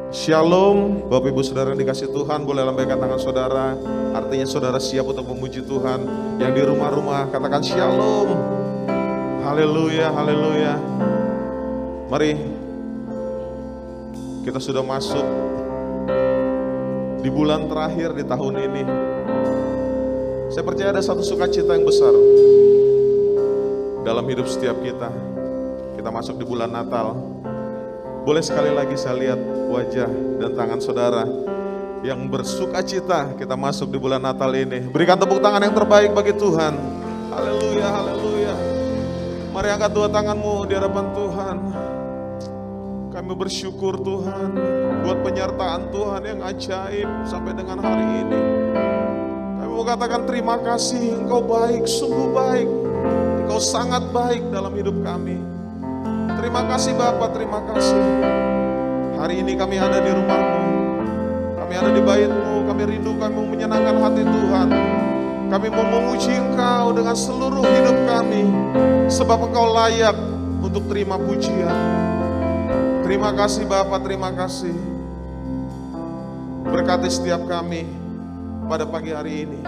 Shalom, Bapak Ibu Saudara yang dikasih Tuhan, boleh lambaikan tangan saudara. Artinya saudara siap untuk memuji Tuhan. Yang di rumah-rumah katakan Shalom. Haleluya, haleluya. Mari kita sudah masuk di bulan terakhir di tahun ini. Saya percaya ada satu sukacita yang besar dalam hidup setiap kita. Kita masuk di bulan Natal. Boleh sekali lagi saya lihat wajah dan tangan saudara yang bersukacita kita masuk di bulan Natal ini. Berikan tepuk tangan yang terbaik bagi Tuhan. Haleluya, haleluya. Mari angkat dua tanganmu di hadapan Tuhan. Kami bersyukur Tuhan buat penyertaan Tuhan yang ajaib sampai dengan hari ini. Kami mau katakan terima kasih, Engkau baik, sungguh baik. Engkau sangat baik dalam hidup kami. Terima kasih Bapa, terima kasih. Hari ini kami ada di rumah-Mu, kami ada di bait-Mu, kami rindu, kami mau menyenangkan hati Tuhan. Kami mau memuji Engkau dengan seluruh hidup kami, sebab Engkau layak untuk terima pujian. Terima kasih Bapa, terima kasih. Berkati setiap kami pada pagi hari ini,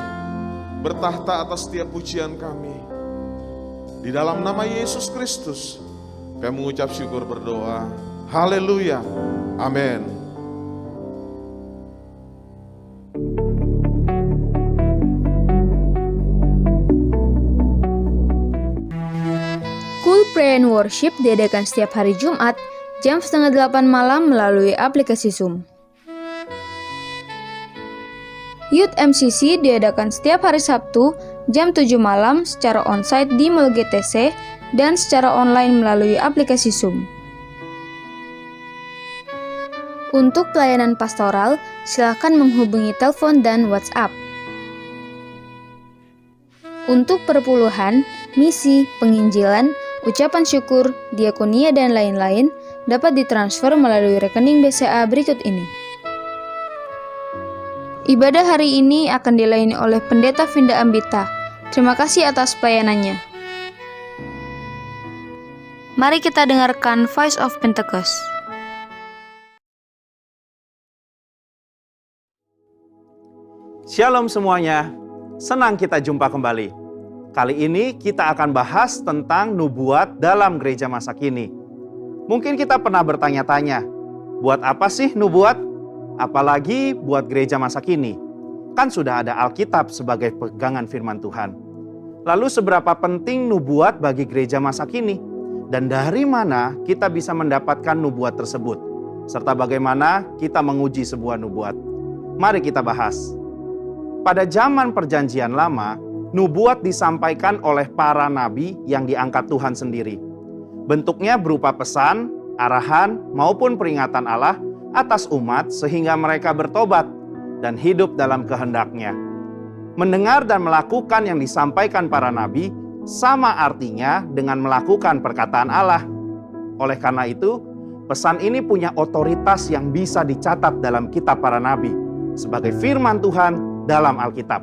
bertahta atas setiap pujian kami. Di dalam nama Yesus Kristus, kami mengucap syukur berdoa. Haleluya. Amin. Cool Prayer and Worship diadakan setiap hari Jumat jam 7:30 malam melalui aplikasi Zoom. Youth MCC diadakan setiap hari Sabtu jam 7 malam secara onsite di Mall GTC dan secara online melalui aplikasi Zoom. Untuk pelayanan pastoral, silakan menghubungi telepon dan WhatsApp. Untuk perpuluhan, misi, penginjilan, ucapan syukur, diakonia, dan lain-lain dapat ditransfer melalui rekening BCA berikut ini. Ibadah hari ini akan dilayani oleh Pendeta Vinda Ambita. Terima kasih atas pelayanannya. Mari kita dengarkan Voice of Pentecost. Shalom semuanya, senang kita jumpa kembali. Kali ini kita akan bahas tentang nubuat dalam gereja masa kini. Mungkin kita pernah bertanya-tanya, buat apa sih nubuat? Apalagi buat gereja masa kini. Kan sudah ada Alkitab sebagai pegangan firman Tuhan. Lalu seberapa penting nubuat bagi gereja masa kini? Dan dari mana kita bisa mendapatkan nubuat tersebut? Serta bagaimana kita menguji sebuah nubuat? Mari kita bahas. Pada zaman Perjanjian Lama, nubuat disampaikan oleh para nabi yang diangkat Tuhan sendiri. Bentuknya berupa pesan, arahan, maupun peringatan Allah atas umat sehingga mereka bertobat dan hidup dalam kehendak-Nya. Mendengar dan melakukan yang disampaikan para nabi sama artinya dengan melakukan perkataan Allah. Oleh karena itu, pesan ini punya otoritas yang bisa dicatat dalam kitab para nabi sebagai firman Tuhan dalam Alkitab.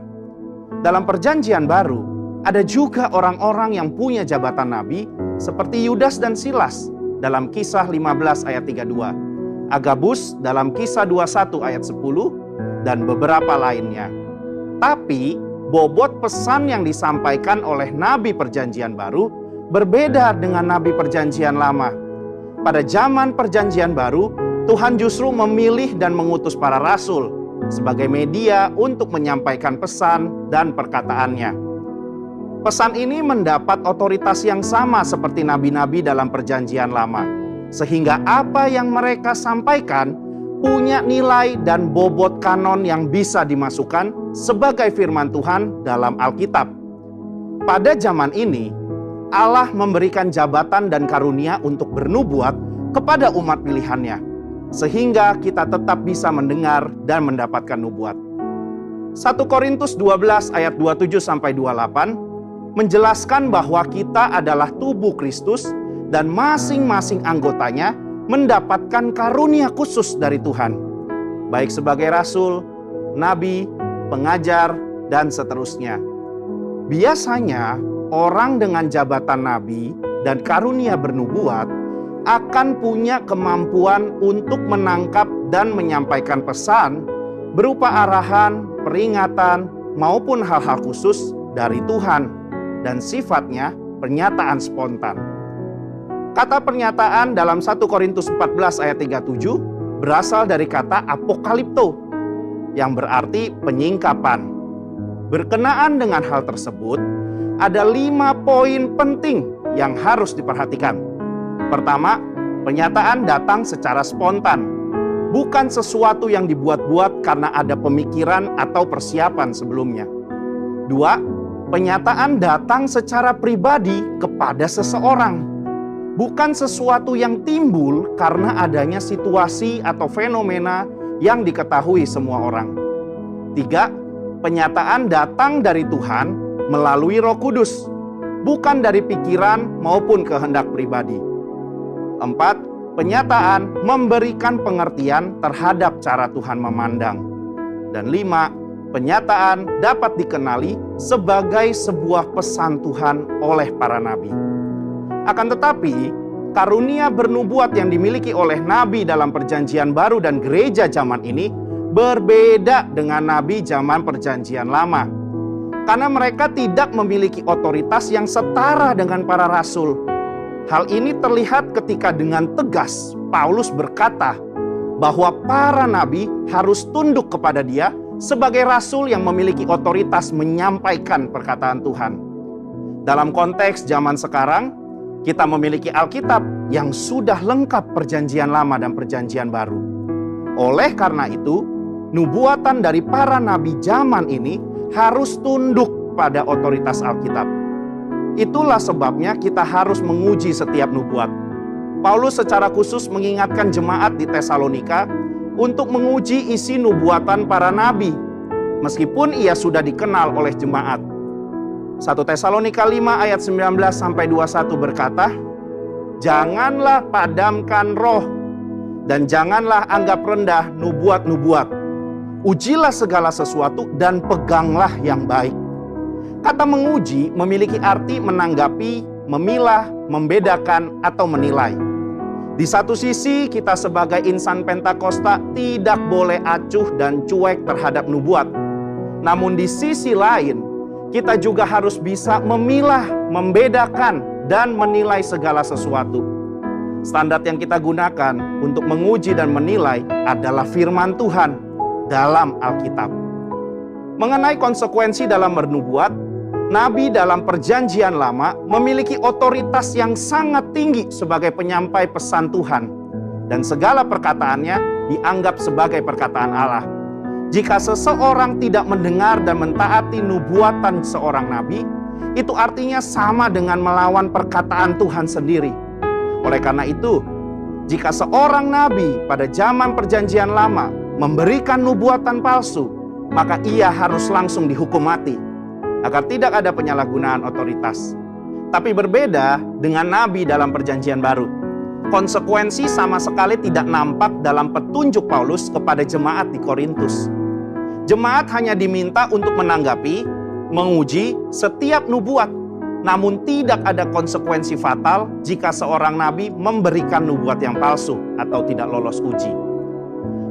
Dalam Perjanjian Baru, ada juga orang-orang yang punya jabatan nabi seperti Yudas dan Silas dalam Kisah 15 ayat 32, Agabus dalam Kisah 21 ayat 10, dan beberapa lainnya. Tapi, bobot pesan yang disampaikan oleh Nabi Perjanjian Baru berbeda dengan Nabi Perjanjian Lama. Pada zaman Perjanjian Baru, Tuhan justru memilih dan mengutus para rasul sebagai media untuk menyampaikan pesan dan perkataannya. Pesan ini mendapat otoritas yang sama seperti nabi-nabi dalam Perjanjian Lama, sehingga apa yang mereka sampaikan punya nilai dan bobot kanon yang bisa dimasukkan sebagai firman Tuhan dalam Alkitab. Pada zaman ini, Allah memberikan jabatan dan karunia untuk bernubuat kepada umat pilihan-Nya, sehingga kita tetap bisa mendengar dan mendapatkan nubuat. 1 Korintus 12 ayat 27-28 menjelaskan bahwa kita adalah tubuh Kristus dan masing-masing anggotanya mendapatkan karunia khusus dari Tuhan, baik sebagai rasul, nabi, pengajar, dan seterusnya. Biasanya orang dengan jabatan nabi dan karunia bernubuat akan punya kemampuan untuk menangkap dan menyampaikan pesan berupa arahan, peringatan, maupun hal-hal khusus dari Tuhan, dan sifatnya pernyataan spontan. Kata pernyataan dalam 1 Korintus 14 ayat 37 berasal dari kata apokalipto, yang berarti penyingkapan. Berkenaan dengan hal tersebut, ada 5 poin penting yang harus diperhatikan. Pertama, pernyataan datang secara spontan, bukan sesuatu yang dibuat-buat karena ada pemikiran atau persiapan sebelumnya. 2, pernyataan datang secara pribadi kepada seseorang, bukan sesuatu yang timbul karena adanya situasi atau fenomena yang diketahui semua orang. 3, pernyataan datang dari Tuhan melalui Roh Kudus, bukan dari pikiran maupun kehendak pribadi. 4, pernyataan memberikan pengertian terhadap cara Tuhan memandang. Dan 5, pernyataan dapat dikenali sebagai sebuah pesan Tuhan oleh para nabi. Akan tetapi, karunia bernubuat yang dimiliki oleh nabi dalam Perjanjian Baru dan gereja zaman ini berbeda dengan nabi zaman Perjanjian Lama. Karena mereka tidak memiliki otoritas yang setara dengan para rasul. Hal ini terlihat ketika dengan tegas Paulus berkata bahwa para nabi harus tunduk kepada dia sebagai rasul yang memiliki otoritas menyampaikan perkataan Tuhan. Dalam konteks zaman sekarang, kita memiliki Alkitab yang sudah lengkap Perjanjian Lama dan Perjanjian Baru. Oleh karena itu, nubuatan dari para nabi zaman ini harus tunduk pada otoritas Alkitab. Itulah sebabnya kita harus menguji setiap nubuat. Paulus secara khusus mengingatkan jemaat di Tesalonika untuk menguji isi nubuatan para nabi, meskipun ia sudah dikenal oleh jemaat. 1 Tesalonika 5 ayat 19-21 berkata, "Janganlah padamkan roh, dan janganlah anggap rendah nubuat-nubuat. Ujilah segala sesuatu dan peganglah yang baik." Kata menguji memiliki arti menanggapi, memilah, membedakan, atau menilai. Di satu sisi, kita sebagai insan Pentakosta tidak boleh acuh dan cuek terhadap nubuat. Namun di sisi lain, kita juga harus bisa memilah, membedakan, dan menilai segala sesuatu. Standar yang kita gunakan untuk menguji dan menilai adalah firman Tuhan dalam Alkitab. Mengenai konsekuensi dalam bernubuat, nabi dalam Perjanjian Lama memiliki otoritas yang sangat tinggi sebagai penyampai pesan Tuhan, dan segala perkataannya dianggap sebagai perkataan Allah. Jika seseorang tidak mendengar dan mentaati nubuatan seorang nabi, itu artinya sama dengan melawan perkataan Tuhan sendiri. Oleh karena itu, jika seorang nabi pada zaman Perjanjian Lama memberikan nubuatan palsu, maka ia harus langsung dihukum mati, agar tidak ada penyalahgunaan otoritas. Tapi berbeda dengan nabi dalam Perjanjian Baru. Konsekuensi sama sekali tidak nampak dalam petunjuk Paulus kepada jemaat di Korintus. Jemaat hanya diminta untuk menanggapi, menguji setiap nubuat, namun tidak ada konsekuensi fatal jika seorang nabi memberikan nubuat yang palsu atau tidak lolos uji.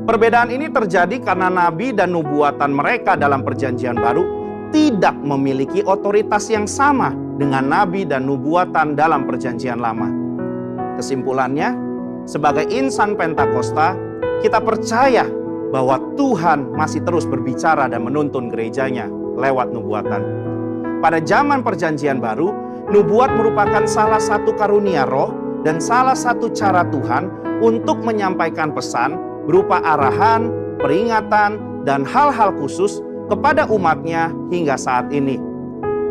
Perbedaan ini terjadi karena nabi dan nubuatan mereka dalam Perjanjian Baru tidak memiliki otoritas yang sama dengan nabi dan nubuatan dalam Perjanjian Lama. Kesimpulannya, sebagai insan Pentakosta, kita percaya bahwa Tuhan masih terus berbicara dan menuntun gerejanya lewat nubuatan. Pada zaman Perjanjian Baru, nubuat merupakan salah satu karunia Roh dan salah satu cara Tuhan untuk menyampaikan pesan berupa arahan, peringatan, dan hal-hal khusus kepada umatnya hingga saat ini.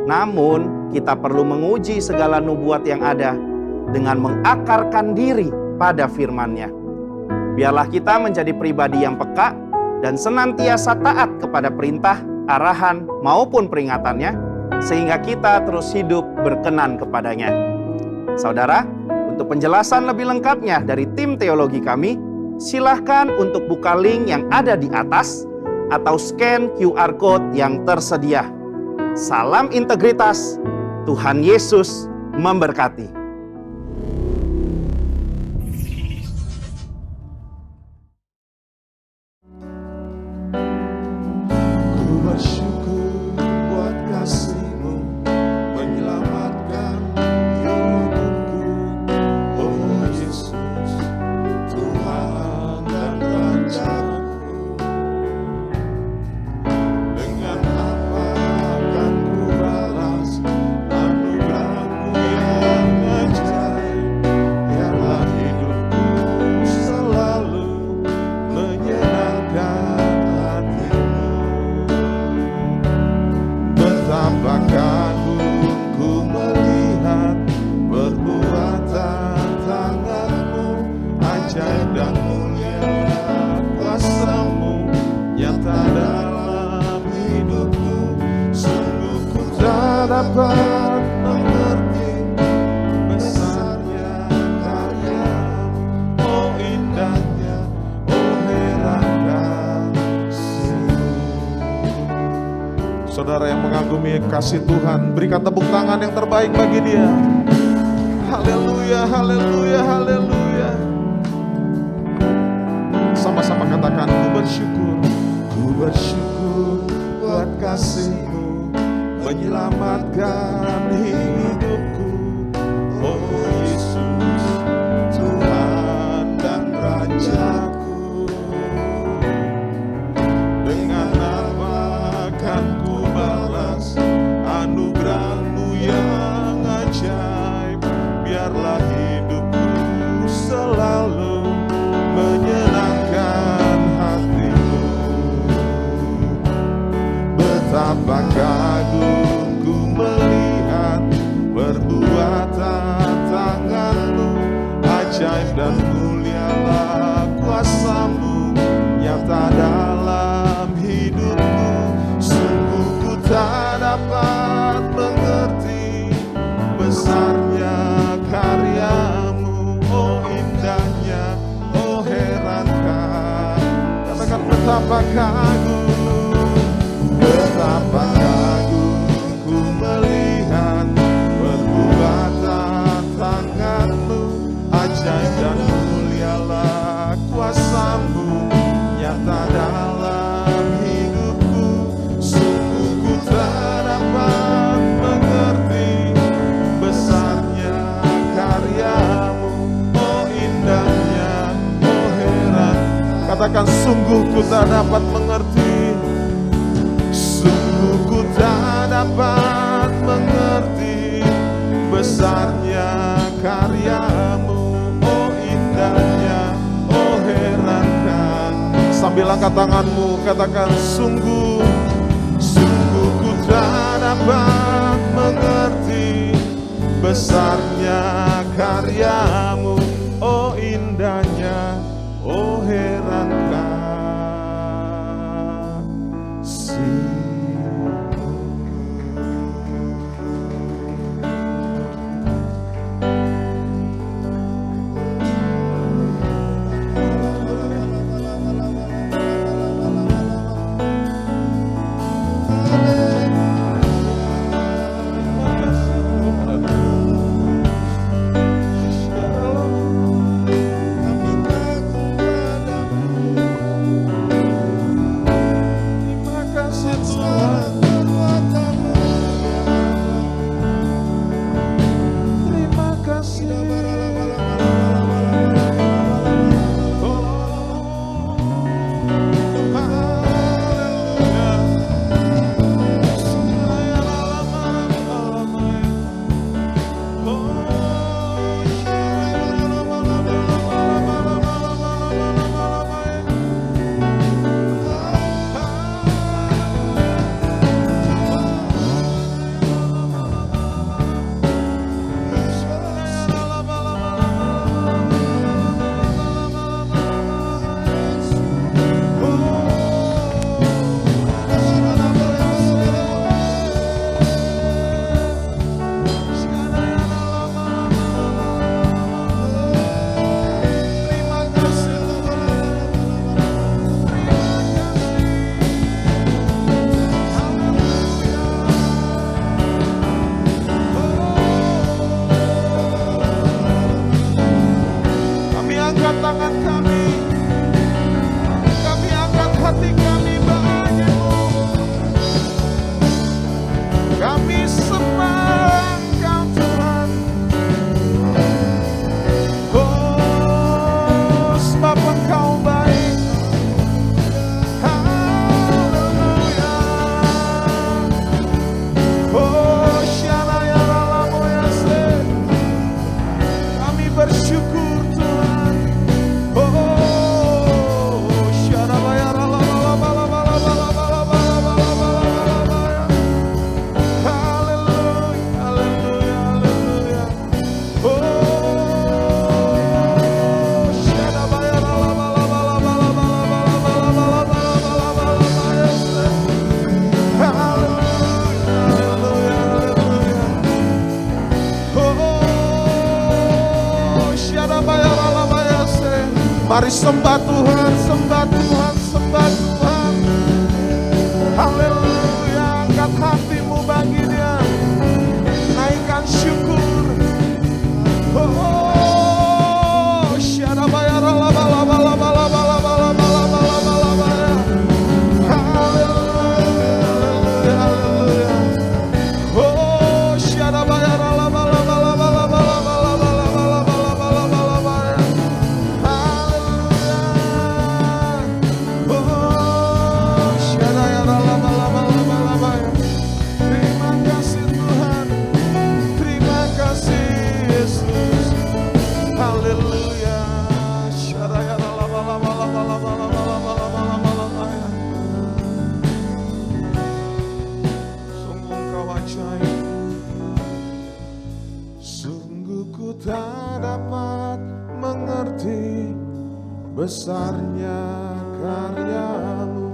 Namun, kita perlu menguji segala nubuat yang ada dengan mengakarkan diri pada firman-Nya. Biarlah kita menjadi pribadi yang peka dan senantiasa taat kepada perintah, arahan, maupun peringatannya, sehingga kita terus hidup berkenan kepadanya. Saudara, untuk penjelasan lebih lengkapnya dari tim teologi kami, silahkan untuk buka link yang ada di atas atau scan QR Code yang tersedia. Salam integritas, Tuhan Yesus memberkati. bersyukur buat kasih-Mu menyelamatkan hidupku. Oh Yesus, Tuhan dan Rajaku. Dengan apa akan ku balas anugerah-Mu yang ajaib? Biarlah hidupku selalu menyenangkan hati-Mu. Betapa kagumku melihat perbuatan tangan-Mu, ajaib dan mulia kuasa-Mu nyata dalam hidupku. Sungguh ku tak dapat mengerti besarnya karya-Mu, oh indahnya, oh heran kasih-Mu. Saudara yang mengagumi kasih Tuhan, berikan tepuk tangan yang terbaik bagi Dia. Haleluya, haleluya, haleluya. Sama-sama katakan, ku bersyukur buat kasih-Mu menyelamatkan hidupku. Oh Yesus, Tuhan dan Rajaku. Dengan apa akan ku balas anugerah-Mu yang ajaib? Biarlah hidupku selalu menyenangkan hati-Mu. Betapa kagumku melihat perbuatan tangan-Mu, ajaib dan mulialah kuasa-Mu nyata dalam hidupku. Sungguh ku tak dapat mengerti besarnya karya-Mu, oh indahnya, oh herankan. Katakan betapa kagumku melihat perbuatan tangan-Mu, ajaib dan mulialah kuasa-Mu nyata dalam hidupku. Sungguh ku tak dapat mengerti besarnya karya-Mu, oh indahnya, oh heran. Katakan sungguh ku tak dapat mengerti. Sungguh ku tak dapat mengerti besarnya karya-Mu, oh indahnya, oh herankan. Sambil angkat tanganmu, katakan sungguh ku tak dapat mengerti besarnya karya-Mu, oh indahnya, oh herankan. Mari sembah Tuhan, sembah Tuhan, sembah Tuhan. Haleluya, angkat hatimu bagi Dia. Naikkan syukur. Oh, syarabaya ralabalabalabalabalabalabalabalabalabalabaya. Haleluya, haleluya. Oh, syarabaya ralabalabalabalabalabalabalabalabalabalabaya. Haleluya. Oh, syarabaya ralabalabalabalabaya. Terima kasih Tuhan. Terima kasih Yesus. Haleluya. Syaraya ralabalabalabalabalabalabalabalabalabalabaya. Sungguh Engkau ajaib. Sungguh ku tak dapat mengerti besarnya karyamu.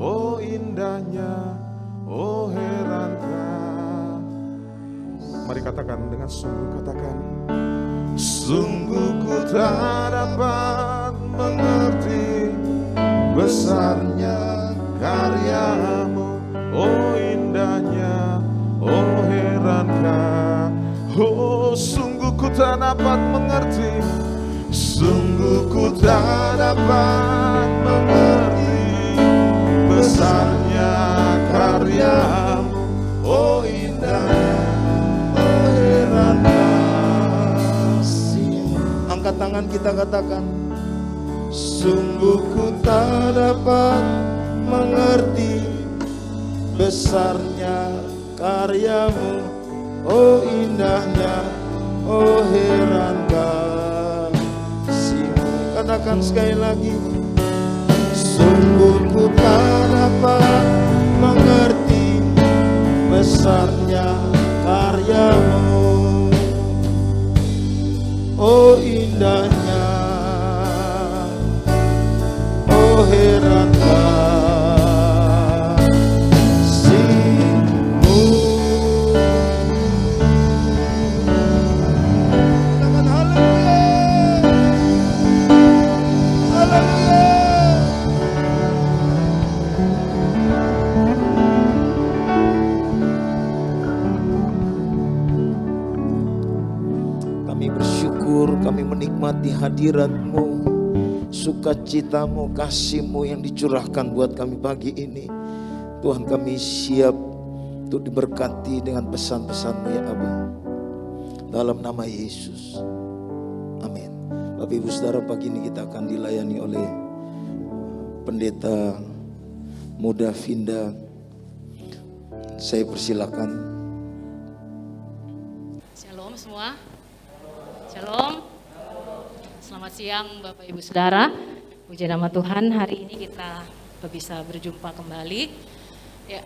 Oh indahnya, oh herankah. Mari katakan dengan sungguh, katakan. Sungguh ku tak dapat mengerti besarnya karyamu. Oh indahnya, oh herankah. Oh sungguh ku tak dapat mengerti. Sungguh ku tak dapat mengerti besarnya karyamu. Oh indahnya, oh herankah. Angkat tangan kita katakan, sungguh ku tak dapat mengerti besarnya karyamu. Oh indahnya, oh heran kasih-Mu. Katakan sekali lagi, sungguh ku tak dapat mengerti besarnya karyamu. Oh indahnya, oh heran kasih-Mu. Katakan haleluya, haleluya. Kami bersyukur, kami menikmati hadirat-Mu, sukacita-Mu, kasih-Mu yang dicurahkan buat kami pagi ini. Tuhan, kami siap untuk diberkati dengan pesan-pesan-Mu ya Abah. Dalam nama Yesus, amin. Bapak Ibu Saudara, pagi ini kita akan dilayani oleh Pendeta Muda Vinda. Saya persilakan. Shalom semua. Shalom. Selamat siang Bapak Ibu Saudara. Puji nama Tuhan, hari ini kita bisa berjumpa kembali. Ya,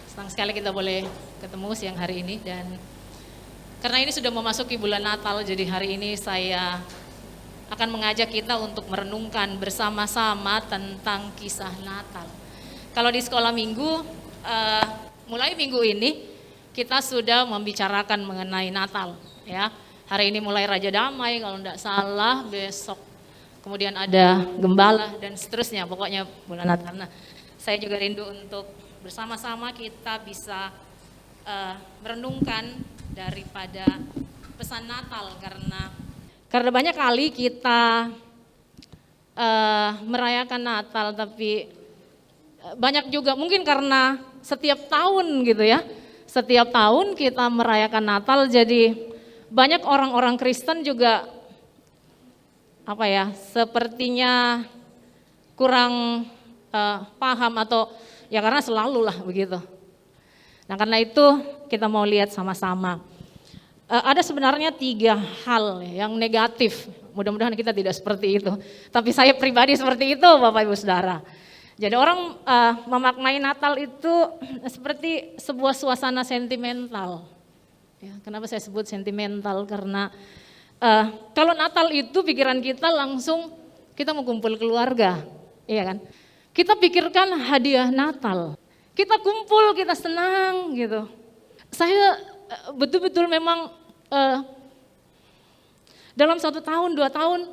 senang sekali kita boleh ketemu siang hari ini, dan karena ini sudah memasuki bulan Natal, jadi hari ini saya akan mengajak kita untuk merenungkan bersama-sama tentang kisah Natal. Kalau di sekolah minggu, mulai minggu ini kita sudah membicarakan mengenai Natal. Ya, hari ini mulai Raja Damai kalau tidak salah, besok kemudian ada Gembala dan seterusnya, pokoknya bulan Natal. Nah, saya juga rindu untuk bersama-sama kita bisa merenungkan daripada pesan Natal, karena banyak kali kita merayakan Natal, tapi banyak juga mungkin karena setiap tahun gitu ya, setiap tahun kita merayakan Natal, jadi banyak orang-orang Kristen juga sepertinya kurang paham, atau ya karena selalu lah begitu. Nah, karena itu kita mau lihat sama-sama. Ada sebenarnya 3 hal yang negatif. Mudah-mudahan kita tidak seperti itu. Tapi saya pribadi seperti itu, Bapak Ibu Saudara. Jadi orang memaknai Natal itu seperti sebuah suasana sentimental. Ya, kenapa saya sebut sentimental? Karena kalau Natal itu pikiran kita langsung kita mau kumpul keluarga, iya kan? Kita pikirkan hadiah Natal, kita kumpul, kita senang gitu. Saya betul-betul memang dalam 1 tahun, 2 tahun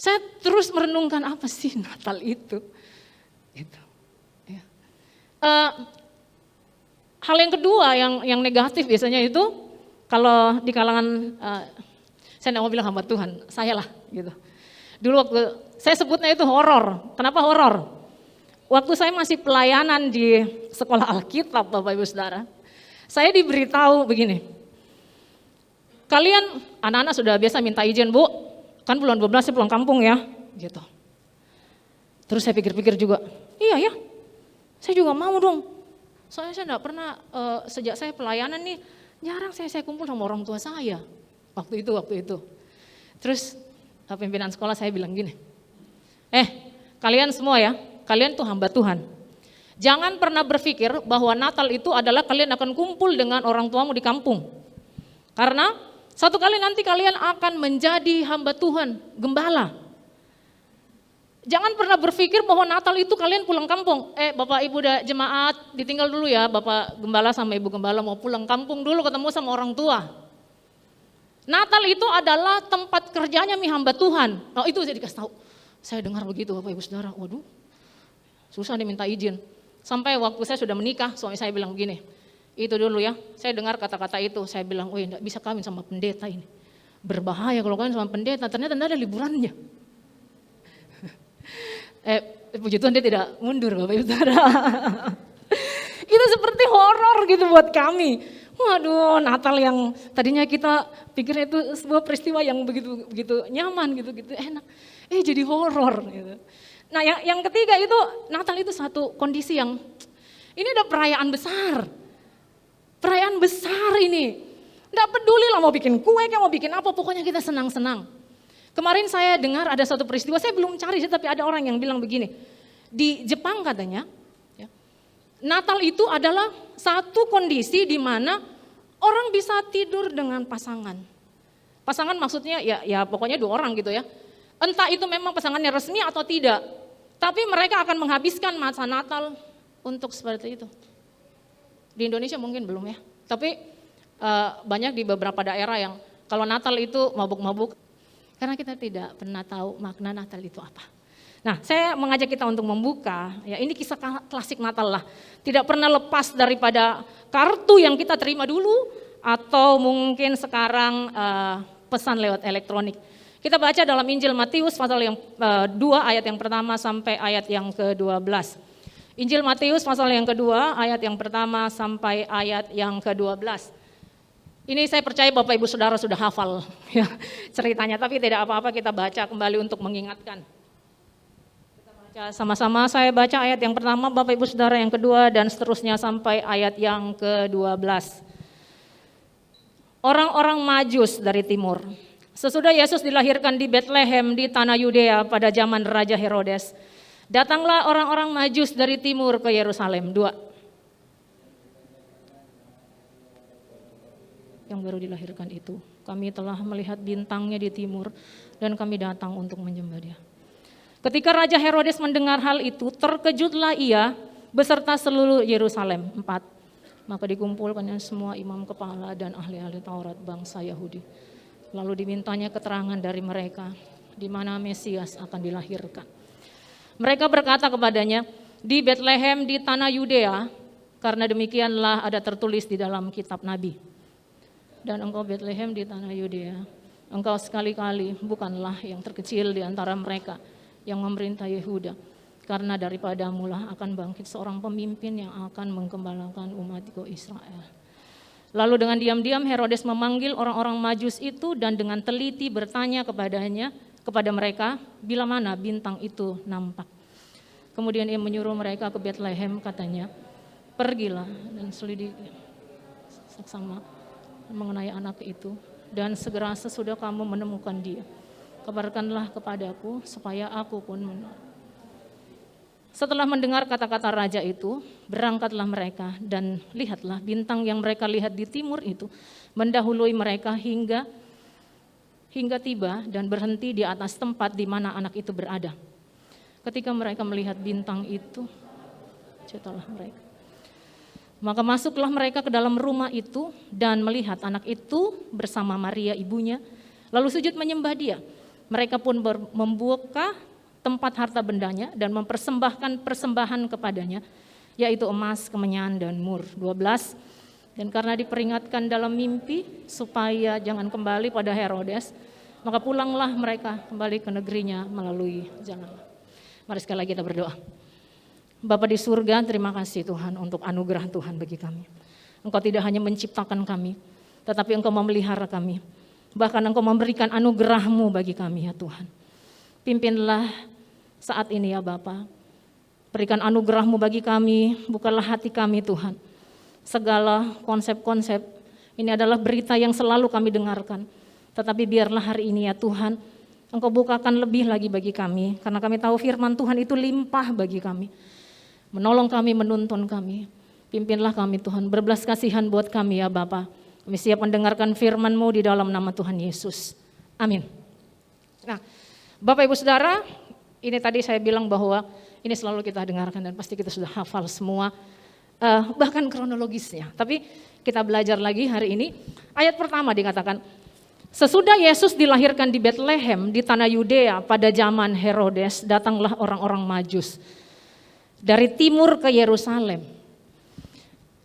Saya terus merenungkan apa sih Natal itu. Gitu. Ya. Hal yang kedua yang negatif biasanya itu kalau di kalangan saya nggak mau bilang hamba Tuhan, saya lah gitu. Dulu waktu saya sebutnya itu horor. Kenapa horor? Waktu saya masih pelayanan di sekolah Alkitab, Bapak Ibu Saudara, saya diberitahu begini. Kalian anak-anak sudah biasa minta izin, Bu. Kan bulan 12 saya pulang kampung ya, gitu. Terus saya pikir-pikir juga, iya ya, saya juga mau dong. Soalnya saya enggak pernah, sejak saya pelayanan nih, jarang saya kumpul sama orang tua saya. Waktu itu. Terus pimpinan sekolah saya bilang gini, kalian semua ya, kalian tuh hamba Tuhan. Jangan pernah berpikir bahwa Natal itu adalah kalian akan kumpul dengan orang tuamu di kampung. Karena satu kali nanti kalian akan menjadi hamba Tuhan, gembala. Jangan pernah berpikir bahwa Natal itu kalian pulang kampung. Bapak Ibu jemaat ditinggal dulu ya, Bapak Gembala sama Ibu Gembala mau pulang kampung dulu ketemu sama orang tua. Natal itu adalah tempat kerjanya hamba Tuhan. Oh itu saya dikasih tahu. Saya dengar begitu Bapak Ibu Saudara, waduh susah nih minta izin. Sampai waktu saya sudah menikah, suami saya bilang begini, itu dulu ya, saya dengar kata-kata itu, saya bilang, wih enggak bisa kawin sama pendeta ini. Berbahaya kalau kawin sama pendeta, ternyata enggak ada liburannya. Puji Tuhan dia tidak mundur Bapak Ibu Saudara. Itu seperti horor gitu buat kami. Waduh, Natal yang tadinya kita pikirnya itu sebuah peristiwa yang begitu nyaman gitu enak. Jadi horor gitu. Nah, yang ketiga itu Natal itu satu kondisi yang ini ada perayaan besar. Perayaan besar ini. Enggak peduli lah mau bikin kue, mau bikin apa, pokoknya kita senang-senang. Kemarin saya dengar ada satu peristiwa, saya belum cari tapi ada orang yang bilang begini. Di Jepang katanya, ya, Natal itu adalah satu kondisi di mana orang bisa tidur dengan pasangan. Pasangan maksudnya ya pokoknya 2 orang gitu ya. Entah itu memang pasangannya resmi atau tidak. Tapi mereka akan menghabiskan masa Natal untuk seperti itu. Di Indonesia mungkin belum ya. Tapi banyak di beberapa daerah yang kalau Natal itu mabuk-mabuk. Karena kita tidak pernah tahu makna Natal itu apa. Nah, saya mengajak kita untuk membuka, ya ini kisah klasik Natal lah. Tidak pernah lepas daripada kartu yang kita terima dulu, atau mungkin sekarang pesan lewat elektronik. Kita baca dalam Injil Matius pasal yang 2 ayat yang pertama sampai ayat yang ke-12. Injil Matius pasal yang kedua ayat yang pertama sampai ayat yang ke-12. Ini saya percaya Bapak Ibu Saudara sudah hafal ya, ceritanya, tapi tidak apa-apa kita baca kembali untuk mengingatkan. Kita baca sama-sama, saya baca ayat yang pertama, Bapak Ibu Saudara yang kedua, dan seterusnya sampai ayat yang ke-12. Orang-orang Majus dari timur. Sesudah Yesus dilahirkan di Betlehem di tanah Yudea pada zaman Raja Herodes, datanglah orang-orang Majus dari timur ke Yerusalem. 2. Yang baru dilahirkan itu, kami telah melihat bintangnya di timur dan kami datang untuk menyembah dia. Ketika Raja Herodes mendengar hal itu, terkejutlah ia beserta seluruh Yerusalem. 4. Maka dikumpulkannya semua imam kepala dan ahli-ahli Taurat bangsa Yahudi. Lalu dimintanya keterangan dari mereka di mana Mesias akan dilahirkan. Mereka berkata kepadanya, di Betlehem di tanah Yudea, karena demikianlah ada tertulis di dalam kitab Nabi. Dan engkau Betlehem di tanah Yudea, engkau sekali-kali bukanlah yang terkecil di antara mereka yang memerintah Yehuda. Karena daripadamu lah akan bangkit seorang pemimpin yang akan menggembalakan umatku Israel. Lalu dengan diam-diam Herodes memanggil orang-orang Majus itu dan dengan teliti bertanya kepada mereka, bila mana bintang itu nampak. Kemudian ia menyuruh mereka ke Betlehem, katanya, pergilah dan selidiki saksama mengenai anak itu, dan segera sesudah kamu menemukan dia, kabarkanlah kepadaku supaya aku pun Setelah mendengar kata-kata raja itu, berangkatlah mereka dan lihatlah bintang yang mereka lihat di timur itu mendahului mereka hingga tiba dan berhenti di atas tempat di mana anak itu berada. Ketika mereka melihat bintang itu, jatuhlah mereka. Maka masuklah mereka ke dalam rumah itu dan melihat anak itu bersama Maria ibunya, lalu sujud menyembah dia. Mereka pun membuka tempat harta bendanya dan mempersembahkan persembahan kepadanya, yaitu emas, kemenyan, dan mur. 12. Dan karena diperingatkan dalam mimpi supaya jangan kembali pada Herodes, maka pulanglah mereka kembali ke negerinya melalui jalan. Mari sekali lagi kita berdoa. Bapa di surga, terima kasih Tuhan untuk anugerah Tuhan bagi kami. Engkau tidak hanya menciptakan kami, tetapi Engkau memelihara kami. Bahkan Engkau memberikan anugerah-Mu bagi kami ya Tuhan. Pimpinlah saat ini ya Bapa. Berikan anugerah-Mu bagi kami, bukalah hati kami Tuhan. Segala konsep-konsep ini adalah berita yang selalu kami dengarkan. Tetapi biarlah hari ini ya Tuhan, Engkau bukakan lebih lagi bagi kami. Karena kami tahu firman Tuhan itu limpah bagi kami. Menolong kami, menuntun kami. Pimpinlah kami Tuhan, berbelas kasihan buat kami ya Bapa. Kami siap mendengarkan firman-Mu di dalam nama Tuhan Yesus. Amin. Nah, Bapak Ibu Saudara, ini tadi saya bilang bahwa ini selalu kita dengarkan dan pasti kita sudah hafal semua, bahkan kronologisnya. Tapi kita belajar lagi hari ini. Ayat pertama dikatakan, sesudah Yesus dilahirkan di Bethlehem di tanah Yudea pada zaman Herodes, datanglah orang-orang Majus dari timur ke Yerusalem.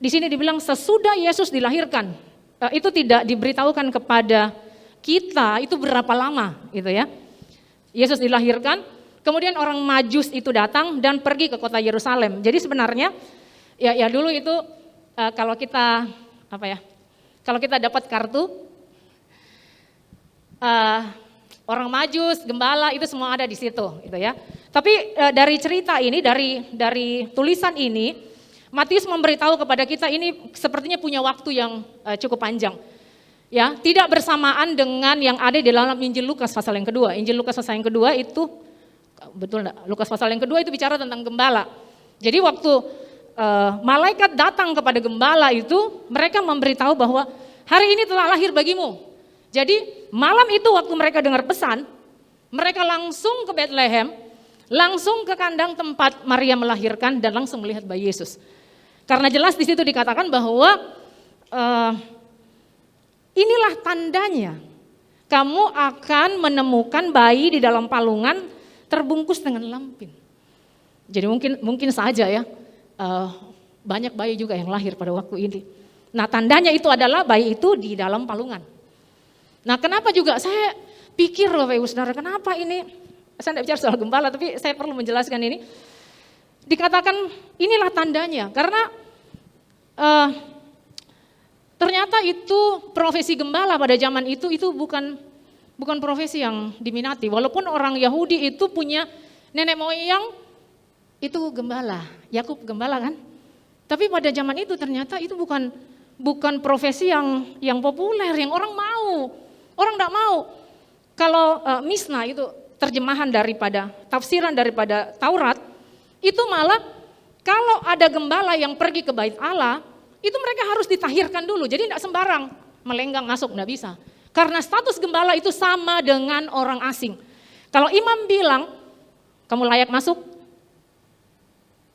Di sini dibilang sesudah Yesus dilahirkan. Itu tidak diberitahukan kepada kita itu berapa lama gitu ya. Yesus dilahirkan, kemudian orang Majus itu datang dan pergi ke kota Yerusalem. Jadi sebenarnya ya dulu itu kalau kita kalau kita dapat kartu orang Majus, gembala itu semua ada di situ gitu ya. Tapi dari cerita ini, dari tulisan ini, Matius memberitahu kepada kita ini sepertinya punya waktu yang cukup panjang. Ya, tidak bersamaan dengan yang ada di dalam Injil Lukas pasal yang kedua. Injil Lukas pasal yang kedua itu, betul enggak? Lukas pasal yang kedua itu bicara tentang gembala. Jadi waktu malaikat datang kepada gembala itu, mereka memberitahu bahwa hari ini telah lahir bagimu. Jadi malam itu waktu mereka dengar pesan, mereka langsung ke Bethlehem, langsung ke kandang tempat Maria melahirkan dan langsung melihat bayi Yesus. Karena jelas di situ dikatakan bahwa inilah tandanya, kamu akan menemukan bayi di dalam palungan terbungkus dengan lampin. Jadi mungkin saja ya, banyak bayi juga yang lahir pada waktu ini. Nah tandanya itu adalah bayi itu di dalam palungan. Nah kenapa juga saya pikir Bapak Ibu Saudara, kenapa ini, saya tidak bicara soal gembala tapi saya perlu menjelaskan ini. Dikatakan inilah tandanya, karena ternyata itu profesi gembala pada zaman itu bukan profesi yang diminati. Walaupun orang Yahudi itu punya nenek moyang itu gembala, Yakub gembala kan. Tapi pada zaman itu ternyata itu bukan profesi yang populer, yang orang mau. Orang tidak mau. Kalau Misna itu terjemahan daripada, tafsiran daripada Taurat, itu malah kalau ada gembala yang pergi ke bait Allah, itu mereka harus ditahirkan dulu. Jadi tidak sembarang melenggang masuk, tidak bisa. Karena status gembala itu sama dengan orang asing. Kalau imam bilang, kamu layak masuk,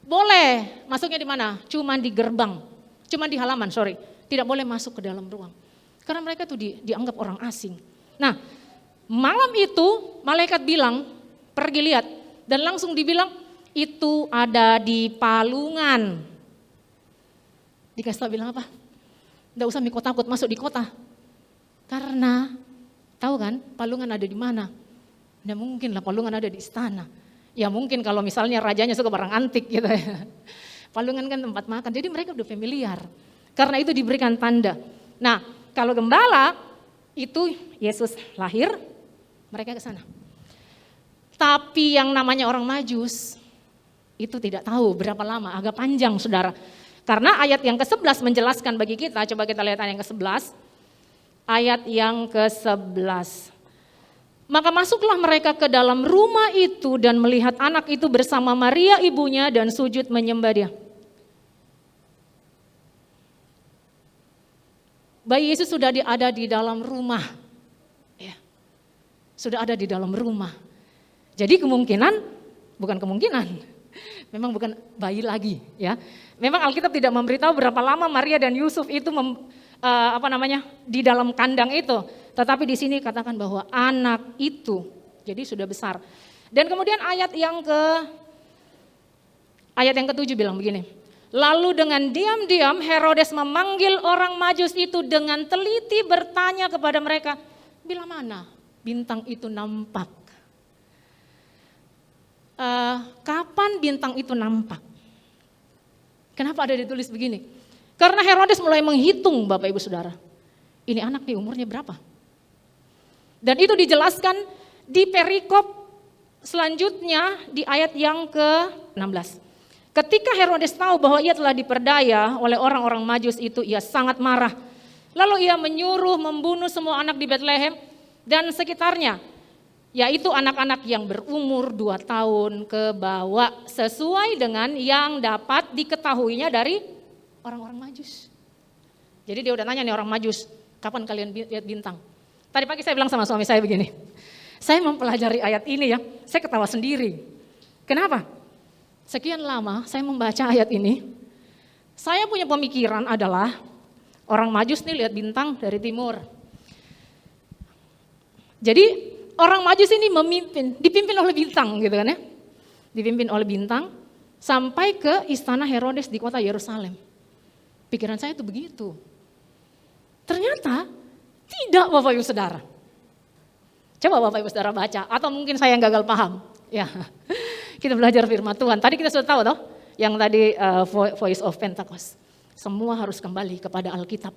boleh. Masuknya di mana? Cuma di gerbang, cuma di halaman, tidak boleh masuk ke dalam ruang. Karena mereka tuh dianggap orang asing. Nah, malam itu malaikat bilang, pergi lihat. Dan langsung dibilang, itu ada di palungan. Dikasih tahu bilang apa? Tidak usah Miko takut masuk di kota. Karena, tahu kan palungan ada di mana? Tidak mungkin lah palungan ada di istana. Ya mungkin kalau misalnya rajanya suka barang antik gitu ya. Palungan kan tempat makan, jadi mereka udah familiar. Karena itu diberikan tanda. Nah, kalau gembala itu Yesus lahir, mereka ke sana. Tapi yang namanya orang Majus itu tidak tahu berapa lama, agak panjang saudara. Karena ayat yang ke-11 menjelaskan bagi kita, coba kita lihat ayat yang ke-11. Ayat yang ke-11. Maka masuklah mereka ke dalam rumah itu dan melihat anak itu bersama Maria ibunya dan sujud menyembah dia. Bayi Yesus sudah ada di dalam rumah. Ya. Sudah ada di dalam rumah. Jadi bukan kemungkinan, memang bukan bayi lagi. Ya. Memang Alkitab tidak memberitahu berapa lama Maria dan Yusuf itu di dalam kandang itu. Tetapi di sini katakan bahwa anak itu Jadi sudah besar. Dan kemudian ayat yang ke-7 bilang begini. Lalu dengan diam-diam Herodes memanggil orang Majus itu dengan teliti bertanya kepada mereka, bila mana bintang itu nampak? Kapan bintang itu nampak? Kenapa ada ditulis begini? Karena Herodes mulai menghitung Bapak Ibu Saudara. Ini anak nih umurnya berapa? Dan itu dijelaskan di perikop selanjutnya di ayat yang ke-16. Ketika Herodes tahu bahwa ia telah diperdaya oleh orang-orang Majus itu, ia sangat marah. Lalu ia menyuruh membunuh semua anak di Betlehem dan sekitarnya, yaitu anak-anak yang berumur 2 tahun ke bawah, sesuai dengan yang dapat diketahuinya dari orang-orang Majus. Jadi dia udah tanya nih orang Majus, kapan kalian lihat bintang? Tadi pagi saya bilang sama suami saya begini, saya mempelajari ayat ini ya, saya ketawa sendiri. Kenapa? Sekian lama saya membaca ayat ini, saya punya pemikiran adalah orang Majus nih lihat bintang dari timur. Jadi orang Majus ini dipimpin oleh bintang gitu kan ya. Dipimpin oleh bintang sampai ke istana Herodes di kota Yerusalem. Pikiran saya itu begitu. Ternyata tidak Bapak Ibu Saudara. Coba Bapak Ibu Saudara baca, atau mungkin saya yang gagal paham. Ya, kita belajar firman Tuhan. Tadi kita sudah tahu toh, yang tadi Voice of Pentecost. Semua harus kembali kepada Alkitab.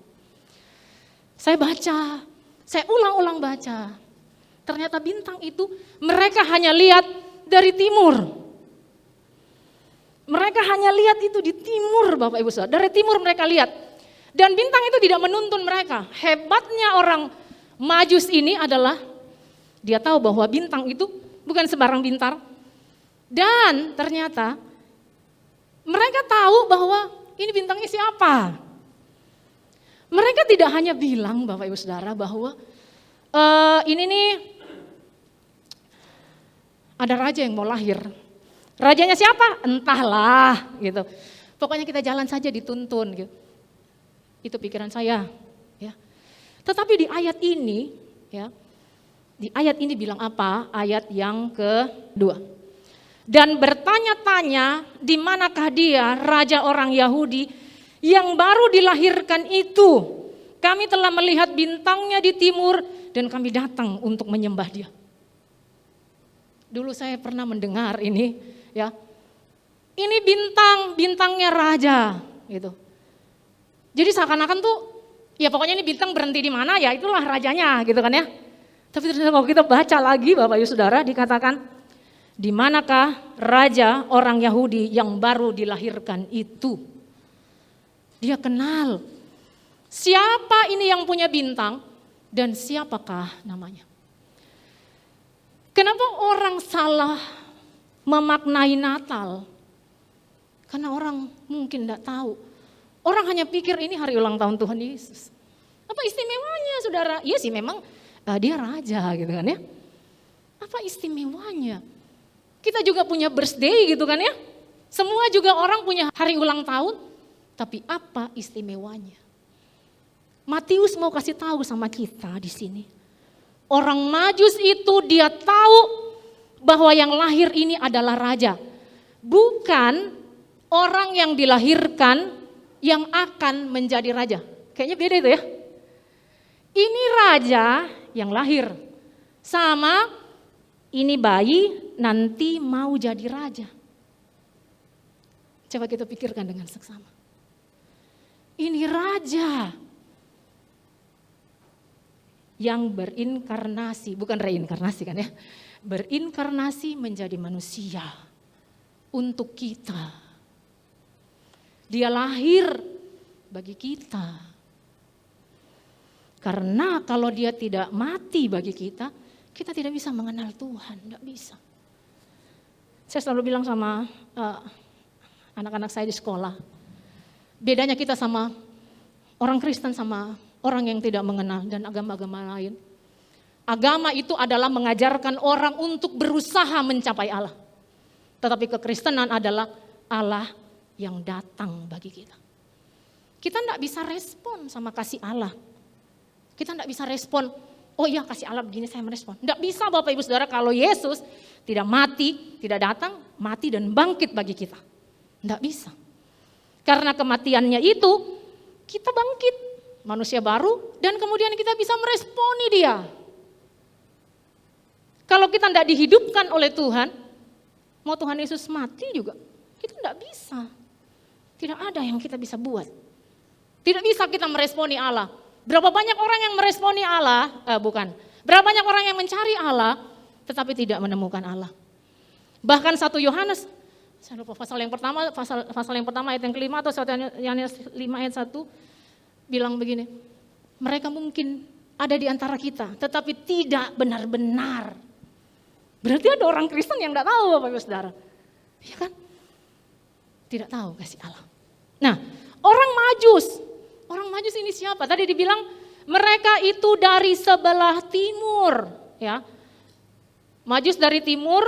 Saya baca, saya ulang-ulang baca. Ternyata bintang itu mereka hanya lihat dari timur. Mereka hanya lihat itu di timur Bapak Ibu Saudara. Dari timur mereka lihat. Dan bintang itu tidak menuntun mereka. Hebatnya orang Majus ini adalah dia tahu bahwa bintang itu bukan sembarang bintang. Dan ternyata mereka tahu bahwa ini bintangnya siapa. Mereka tidak hanya bilang Bapak Ibu Saudara bahwa ini nih ada raja yang mau lahir. Rajanya siapa? Entahlah gitu. Pokoknya kita jalan saja dituntun gitu. Itu pikiran saya ya. Tetapi di ayat ini ya, di ayat ini bilang apa? Ayat yang kedua. Dan bertanya-tanya di manakah dia raja orang Yahudi yang baru dilahirkan itu. Kami telah melihat bintangnya di timur dan kami datang untuk menyembah dia. Dulu saya pernah mendengar ini ya. Ini bintangnya raja gitu. Jadi seakan-akan tuh ya pokoknya ini bintang berhenti di mana ya itulah rajanya gitu kan ya. Tapi ternyata kalau kita baca lagi Bapak Ibu Saudara dikatakan di manakah raja orang Yahudi yang baru dilahirkan itu. Dia kenal siapa ini yang punya bintang dan siapakah namanya. Kenapa orang salah memaknai Natal? Karena orang mungkin tidak tahu. Orang hanya pikir ini hari ulang tahun Tuhan Yesus. Apa istimewanya saudara? Iya sih memang dia raja gitu kan ya. Apa istimewanya? Kita juga punya birthday gitu kan ya. Semua juga orang punya hari ulang tahun. Tapi apa istimewanya? Matius mau kasih tahu sama kita di sini. Orang Majus itu dia tahu bahwa yang lahir ini adalah raja. Bukan orang yang dilahirkan yang akan menjadi raja. Kayaknya beda itu ya. Ini raja yang lahir. Sama ini bayi nanti mau jadi raja. Coba kita pikirkan dengan seksama. Ini raja yang berinkarnasi, bukan reinkarnasi kan ya. Berinkarnasi menjadi manusia untuk kita. Dia lahir bagi kita. Karena kalau dia tidak mati bagi kita, kita tidak bisa mengenal Tuhan, tidak bisa. Saya selalu bilang sama anak-anak saya di sekolah, bedanya kita sama orang Kristen sama orang yang tidak mengenal dan agama-agama lain. Agama itu adalah mengajarkan orang untuk berusaha mencapai Allah. Tetapi kekristenan adalah Allah yang datang bagi kita. Kita tidak bisa respon sama kasih Allah. Kita tidak bisa respon oh iya kasih Allah begini saya merespon. Tidak bisa Bapak Ibu Saudara kalau Yesus tidak mati, tidak datang, mati dan bangkit bagi kita. Tidak bisa. Karena kematiannya itu kita bangkit, manusia baru dan kemudian kita bisa meresponi dia. Kalau kita tidak dihidupkan oleh Tuhan, mau Tuhan Yesus mati juga, kita tidak bisa. Tidak ada yang kita bisa buat. Tidak bisa kita meresponi Allah. Berapa banyak orang yang meresponi Allah, berapa banyak orang yang mencari Allah, tetapi tidak menemukan Allah. Bahkan 1 Yohanes, saya lupa pasal yang pertama ayat yang kelima atau 1 Yohanes 5 ayat 1, bilang begini, mereka mungkin ada di antara kita, tetapi tidak benar-benar. Berarti ada orang Kristen yang tidak tahu Bapak Ibu Saudara. Iya kan? Tidak tahu kasih Allah. Nah, orang Majus ini siapa? Tadi dibilang mereka itu dari sebelah timur, ya. Majus dari timur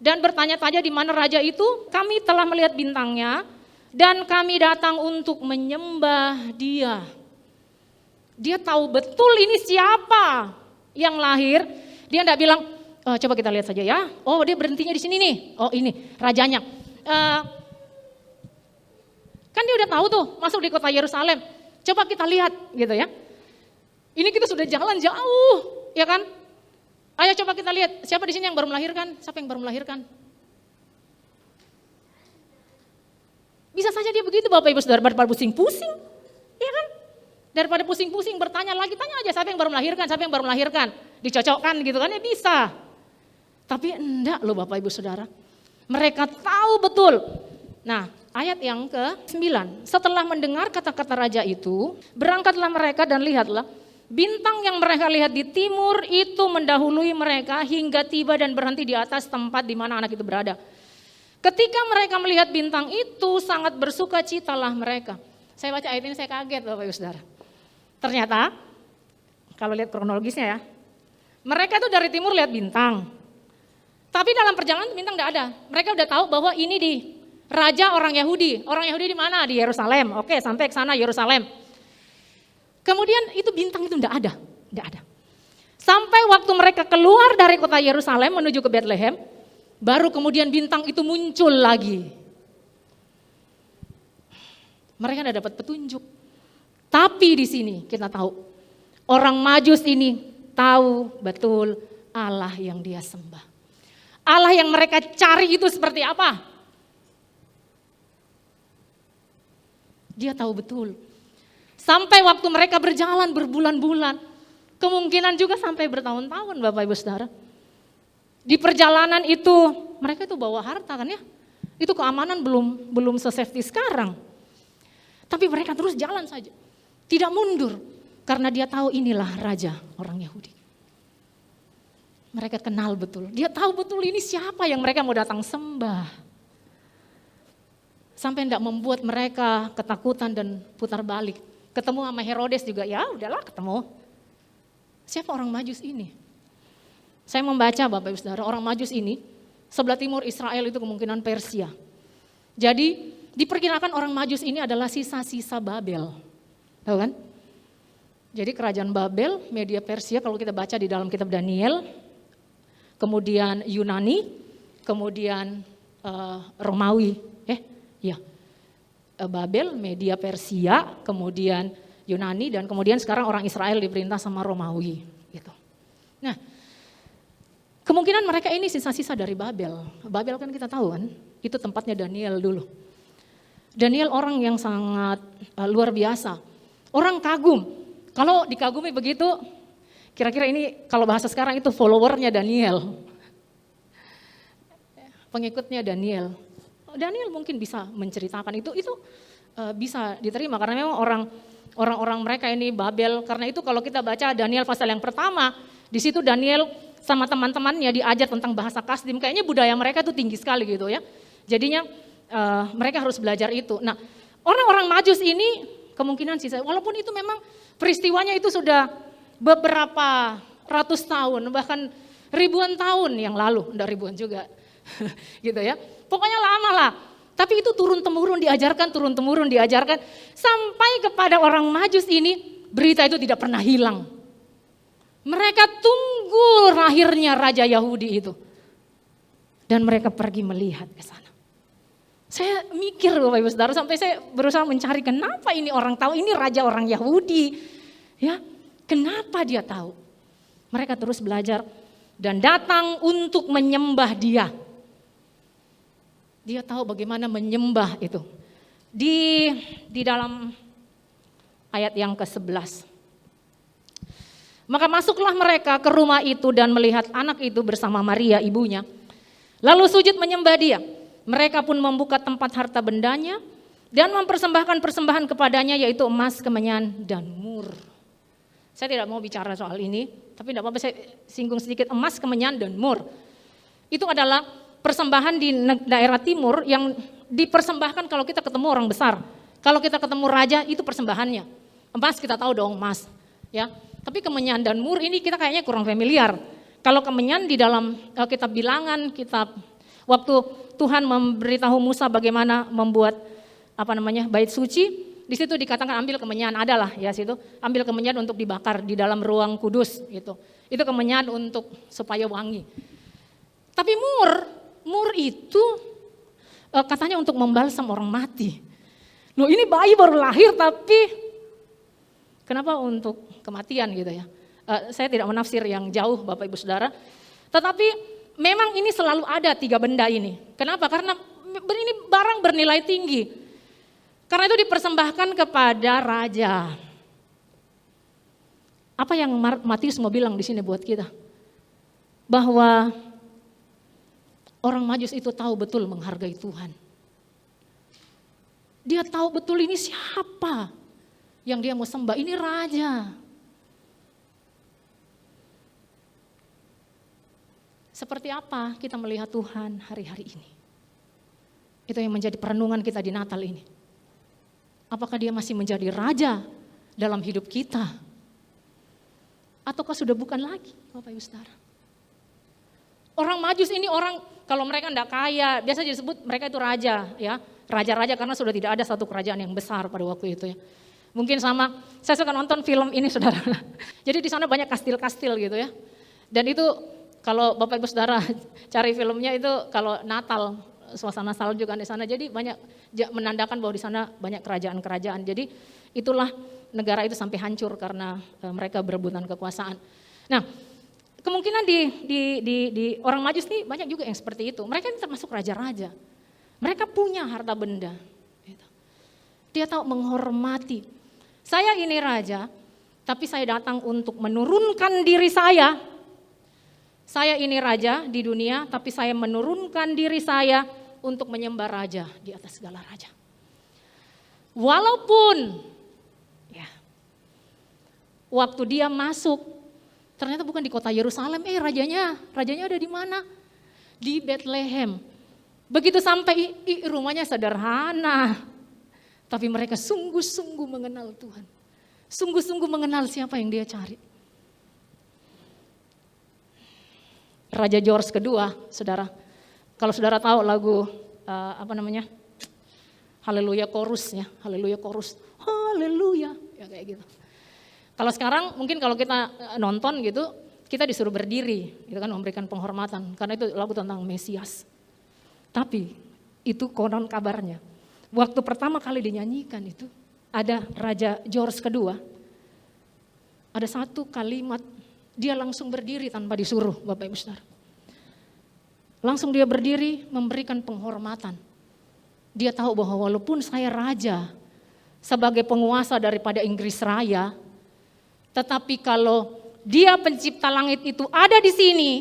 dan bertanya-tanya di mana raja itu. Kami telah melihat bintangnya dan kami datang untuk menyembah dia. Dia tahu betul ini siapa yang lahir. Dia tidak bilang, coba kita lihat saja ya. Oh dia berhentinya di sini nih. Oh ini rajanya. Kan dia udah tahu tuh masuk di kota Yerusalem. Coba kita lihat gitu ya. Ini kita sudah jalan jauh, ya kan? Ayo coba kita lihat siapa di sini yang baru melahirkan? Siapa yang baru melahirkan? Bisa saja dia begitu Bapak Ibu Saudara, daripada pusing-pusing, ya kan? Daripada pusing-pusing bertanya lagi, tanya aja siapa yang baru melahirkan, siapa yang baru melahirkan. Dicocokkan gitu kan ya bisa. Tapi enggak loh Bapak Ibu Saudara. Mereka tahu betul. Nah ayat yang ke-9. Setelah mendengar kata-kata raja itu, berangkatlah mereka dan lihatlah. Bintang yang mereka lihat di timur itu mendahului mereka hingga tiba dan berhenti di atas tempat di mana anak itu berada. Ketika mereka melihat bintang itu sangat bersukacitalah mereka. Saya baca ayat ini saya kaget Bapak Ibu Saudara. Ternyata kalau lihat kronologisnya ya, mereka itu dari timur lihat bintang. Tapi dalam perjalanan bintang tidak ada. Mereka udah tahu bahwa ini di raja orang Yahudi. Orang Yahudi di mana? Di Yerusalem. Oke, sampai ke sana Yerusalem. Kemudian itu bintang itu tidak ada. Sampai waktu mereka keluar dari kota Yerusalem menuju ke Bethlehem, baru kemudian bintang itu muncul lagi. Mereka tidak dapat petunjuk. Tapi di sini kita tahu, orang Majus ini tahu betul Allah yang dia sembah. Allah yang mereka cari itu seperti apa? Dia tahu betul. Sampai waktu mereka berjalan berbulan-bulan, kemungkinan juga sampai bertahun-tahun Bapak Ibu Saudara. Di perjalanan itu, mereka itu bawa harta kan ya. Itu keamanan belum se-safety sekarang. Tapi mereka terus jalan saja. Tidak mundur. Karena dia tahu inilah raja orang Yahudi. Mereka kenal betul. Dia tahu betul ini siapa yang mereka mau datang sembah. Sampai tidak membuat mereka ketakutan dan putar balik. Ketemu sama Herodes juga, ya udahlah ketemu. Siapa orang Majus ini? Saya membaca Bapak Ibu Saudara, orang Majus ini sebelah timur Israel itu kemungkinan Persia. Jadi diperkirakan orang Majus ini adalah sisa-sisa Babel. Tahu kan? Jadi kerajaan Babel, Media Persia kalau kita baca di dalam kitab Daniel, kemudian Yunani, kemudian Romawi. Babel, Media Persia, kemudian Yunani, dan kemudian sekarang orang Israel diperintah sama Romawi. Gitu. Nah, kemungkinan mereka ini sisa-sisa dari Babel. Babel kan kita tahu kan, itu tempatnya Daniel dulu. Daniel orang yang sangat luar biasa. Orang kagum. Kalau dikagumi begitu, kira-kira ini kalau bahasa sekarang itu followernya Daniel. Pengikutnya Daniel. Daniel mungkin bisa menceritakan itu bisa diterima karena memang orang-orang mereka ini Babel. Karena itu kalau kita baca Daniel pasal yang pertama, di situ Daniel sama teman-temannya diajar tentang bahasa Kasdim. Kayaknya budaya mereka itu tinggi sekali gitu ya. Jadinya mereka harus belajar itu. Nah, orang-orang Majus ini kemungkinan sisa, walaupun itu memang peristiwanya itu sudah beberapa ratus tahun, bahkan ribuan tahun yang lalu, enggak ribuan juga. Gitu ya. Pokoknya lama lah. Tapi itu turun-temurun diajarkan sampai kepada orang Majus ini berita itu tidak pernah hilang. Mereka tunggu lahirnya Raja Yahudi itu. Dan mereka pergi melihat ke sana. Saya mikir Bapak Ibu Saudara, sampai saya berusaha mencari kenapa ini orang tahu ini raja orang Yahudi. Ya, kenapa dia tahu? Mereka terus belajar dan datang untuk menyembah dia. Dia tahu bagaimana menyembah itu. Di dalam ayat yang ke-11. Maka masuklah mereka ke rumah itu dan melihat anak itu bersama Maria ibunya. Lalu sujud menyembah dia. Mereka pun membuka tempat harta bendanya dan mempersembahkan persembahan kepadanya, yaitu emas, kemenyan, dan mur. Saya tidak mau bicara soal ini, tapi tidak apa-apa saya singgung sedikit. Emas, kemenyan, dan mur. Itu adalah persembahan di daerah timur yang dipersembahkan kalau kita ketemu orang besar. Kalau kita ketemu raja, itu persembahannya. Emas kita tahu dong, emas. Ya. Tapi kemenyan dan mur ini kita kayaknya kurang familiar. Kalau kemenyan di dalam kitab Bilangan, kitab waktu Tuhan memberitahu Musa bagaimana membuat bait suci, di situ dikatakan ambil kemenyan, adalah ya situ, ambil kemenyan untuk dibakar di dalam ruang kudus gitu. Itu kemenyan untuk supaya wangi. Tapi mur itu katanya untuk membalsam orang mati. Loh, ini bayi baru lahir tapi kenapa untuk kematian gitu ya. Saya tidak menafsir yang jauh Bapak Ibu Saudara. Tetapi memang ini selalu ada 3 benda ini. Kenapa? Karena ini barang bernilai tinggi. Karena itu dipersembahkan kepada raja. Apa yang Matius mau bilang di sini buat kita? Bahwa orang Majus itu tahu betul menghargai Tuhan. Dia tahu betul ini siapa yang dia mau sembah, ini raja. Seperti apa kita melihat Tuhan hari-hari ini? Itu yang menjadi perenungan kita di Natal ini. Apakah dia masih menjadi raja dalam hidup kita? Ataukah sudah bukan lagi, Bapak Ibu Saudara? Orang Majus ini orang, kalau mereka tidak kaya, biasa disebut mereka itu raja, ya. Raja-raja karena sudah tidak ada satu kerajaan yang besar pada waktu itu ya. Mungkin sama, saya suka nonton film ini Saudara. Jadi di sana banyak kastil-kastil gitu ya. Dan itu kalau Bapak Ibu Saudara cari filmnya itu kalau Natal, suasana salju kan di sana. Jadi banyak menandakan bahwa di sana banyak kerajaan-kerajaan. Jadi itulah negara itu sampai hancur karena mereka berebutan kekuasaan. Nah, kemungkinan di orang Majus nih banyak juga yang seperti itu. Mereka ini termasuk raja-raja. Mereka punya harta benda. Dia tahu menghormati. Saya ini raja, tapi saya datang untuk menurunkan diri saya. Saya ini raja di dunia, tapi saya menurunkan diri saya untuk menyembah raja di atas segala raja. Walaupun ya, waktu dia masuk, ternyata bukan di kota Yerusalem, rajanya ada di mana? Di Bethlehem. Begitu sampai rumahnya sederhana, tapi mereka sungguh-sungguh mengenal Tuhan. Sungguh-sungguh mengenal siapa yang dia cari. Raja George kedua, Saudara. Kalau Saudara tahu lagu Haleluya Chorus ya, Haleluya Chorus. Haleluya, ya kayak gitu. Kalau sekarang mungkin kalau kita nonton gitu, kita disuruh berdiri, gitu kan, memberikan penghormatan karena itu lagu tentang Mesias. Tapi itu konon kabarnya, waktu pertama kali dinyanyikan itu ada Raja George kedua, ada satu kalimat dia langsung berdiri tanpa disuruh, Bapak Ibu Saudara. Langsung dia berdiri memberikan penghormatan. Dia tahu bahwa walaupun saya raja sebagai penguasa daripada Inggris Raya, tetapi kalau dia pencipta langit itu ada di sini,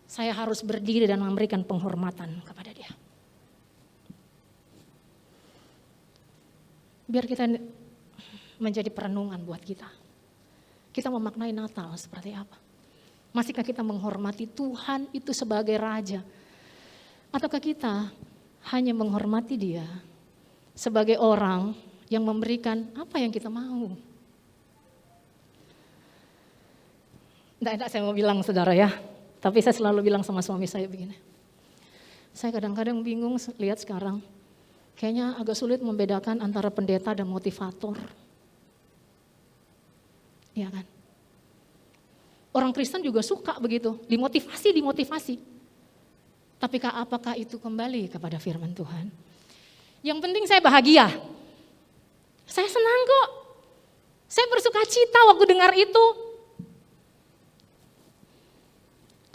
saya harus berdiri dan memberikan penghormatan kepada dia. Biar kita menjadi perenungan buat kita. Kita memaknai Natal seperti apa? Masihkah kita menghormati Tuhan itu sebagai raja? Ataukah kita hanya menghormati dia sebagai orang yang memberikan apa yang kita mau? Tidak saya mau bilang Saudara ya, tapi saya selalu bilang sama suami saya begini. Saya kadang-kadang bingung lihat sekarang, kayaknya agak sulit membedakan antara pendeta dan motivator. Iya kan? Orang Kristen juga suka begitu, dimotivasi. Tapi apakah itu kembali kepada firman Tuhan? Yang penting saya bahagia. Saya senang kok. Saya bersuka cita waktu dengar itu.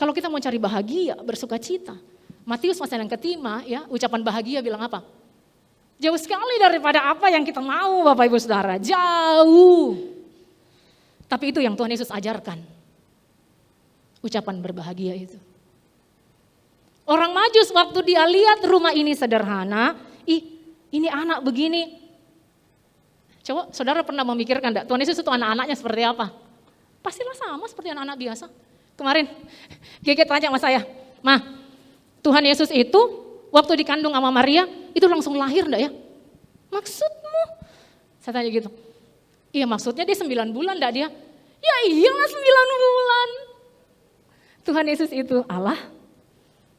Kalau kita mau cari bahagia, bersuka cita. Matius pasal yang ke-5 ya, ucapan bahagia bilang apa? Jauh sekali daripada apa yang kita mau Bapak Ibu Saudara, jauh. Tapi itu yang Tuhan Yesus ajarkan. Ucapan berbahagia itu. Orang Majus waktu dia lihat rumah ini sederhana, ini anak begini. Coba saudara pernah memikirkan enggak, Tuhan Yesus itu anak-anaknya seperti apa? Pastilah sama seperti anak-anak biasa. Kemarin Gege tanya sama saya, "Ma, Tuhan Yesus itu waktu dikandung sama Maria, itu langsung lahir enggak ya?" "Maksudmu?" Saya tanya gitu. "Iya maksudnya dia 9 bulan enggak dia?" "Ya iyalah 9 bulan." Tuhan Yesus itu Allah,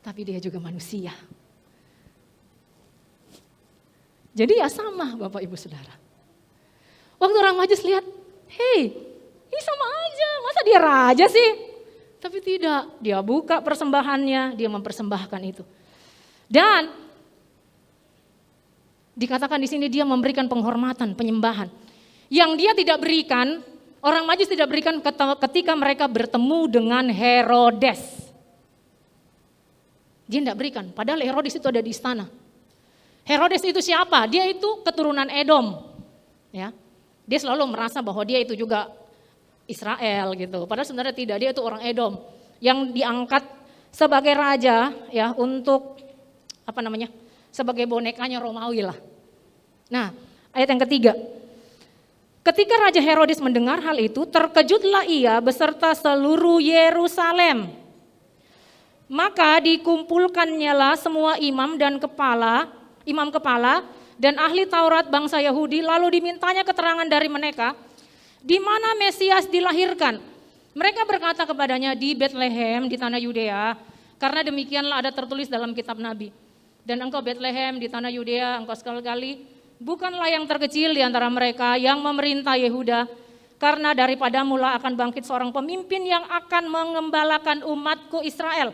tapi dia juga manusia. Jadi ya sama Bapak Ibu Saudara. Waktu orang Majus lihat, hei ini sama aja, masa dia raja sih? Tapi tidak, dia buka persembahannya, dia mempersembahkan itu. Dan dikatakan di sini dia memberikan penghormatan, penyembahan. Yang dia tidak berikan, orang Majus tidak berikan ketika mereka bertemu dengan Herodes. Dia tidak berikan, padahal Herodes itu ada di istana. Herodes itu siapa? Dia itu keturunan Edom. Ya, dia selalu merasa bahwa dia itu juga Israel gitu. Padahal sebenarnya tidak, dia itu orang Edom yang diangkat sebagai raja ya untuk sebagai bonekanya Romawi lah. Nah, ayat yang ketiga. Ketika Raja Herodes mendengar hal itu, terkejutlah ia beserta seluruh Yerusalem. Maka dikumpulkannyalah semua imam kepala dan ahli Taurat bangsa Yahudi, lalu dimintanya keterangan dari mereka, di mana Mesias dilahirkan. Mereka berkata kepadanya, di Betlehem di tanah Yudea, karena demikianlah ada tertulis dalam kitab Nabi. Dan engkau Betlehem di tanah Yudea, engkau sekali-kali bukanlah yang terkecil di antara mereka yang memerintah Yehuda, karena daripadamu lah akan bangkit seorang pemimpin yang akan mengembalakan umatku Israel.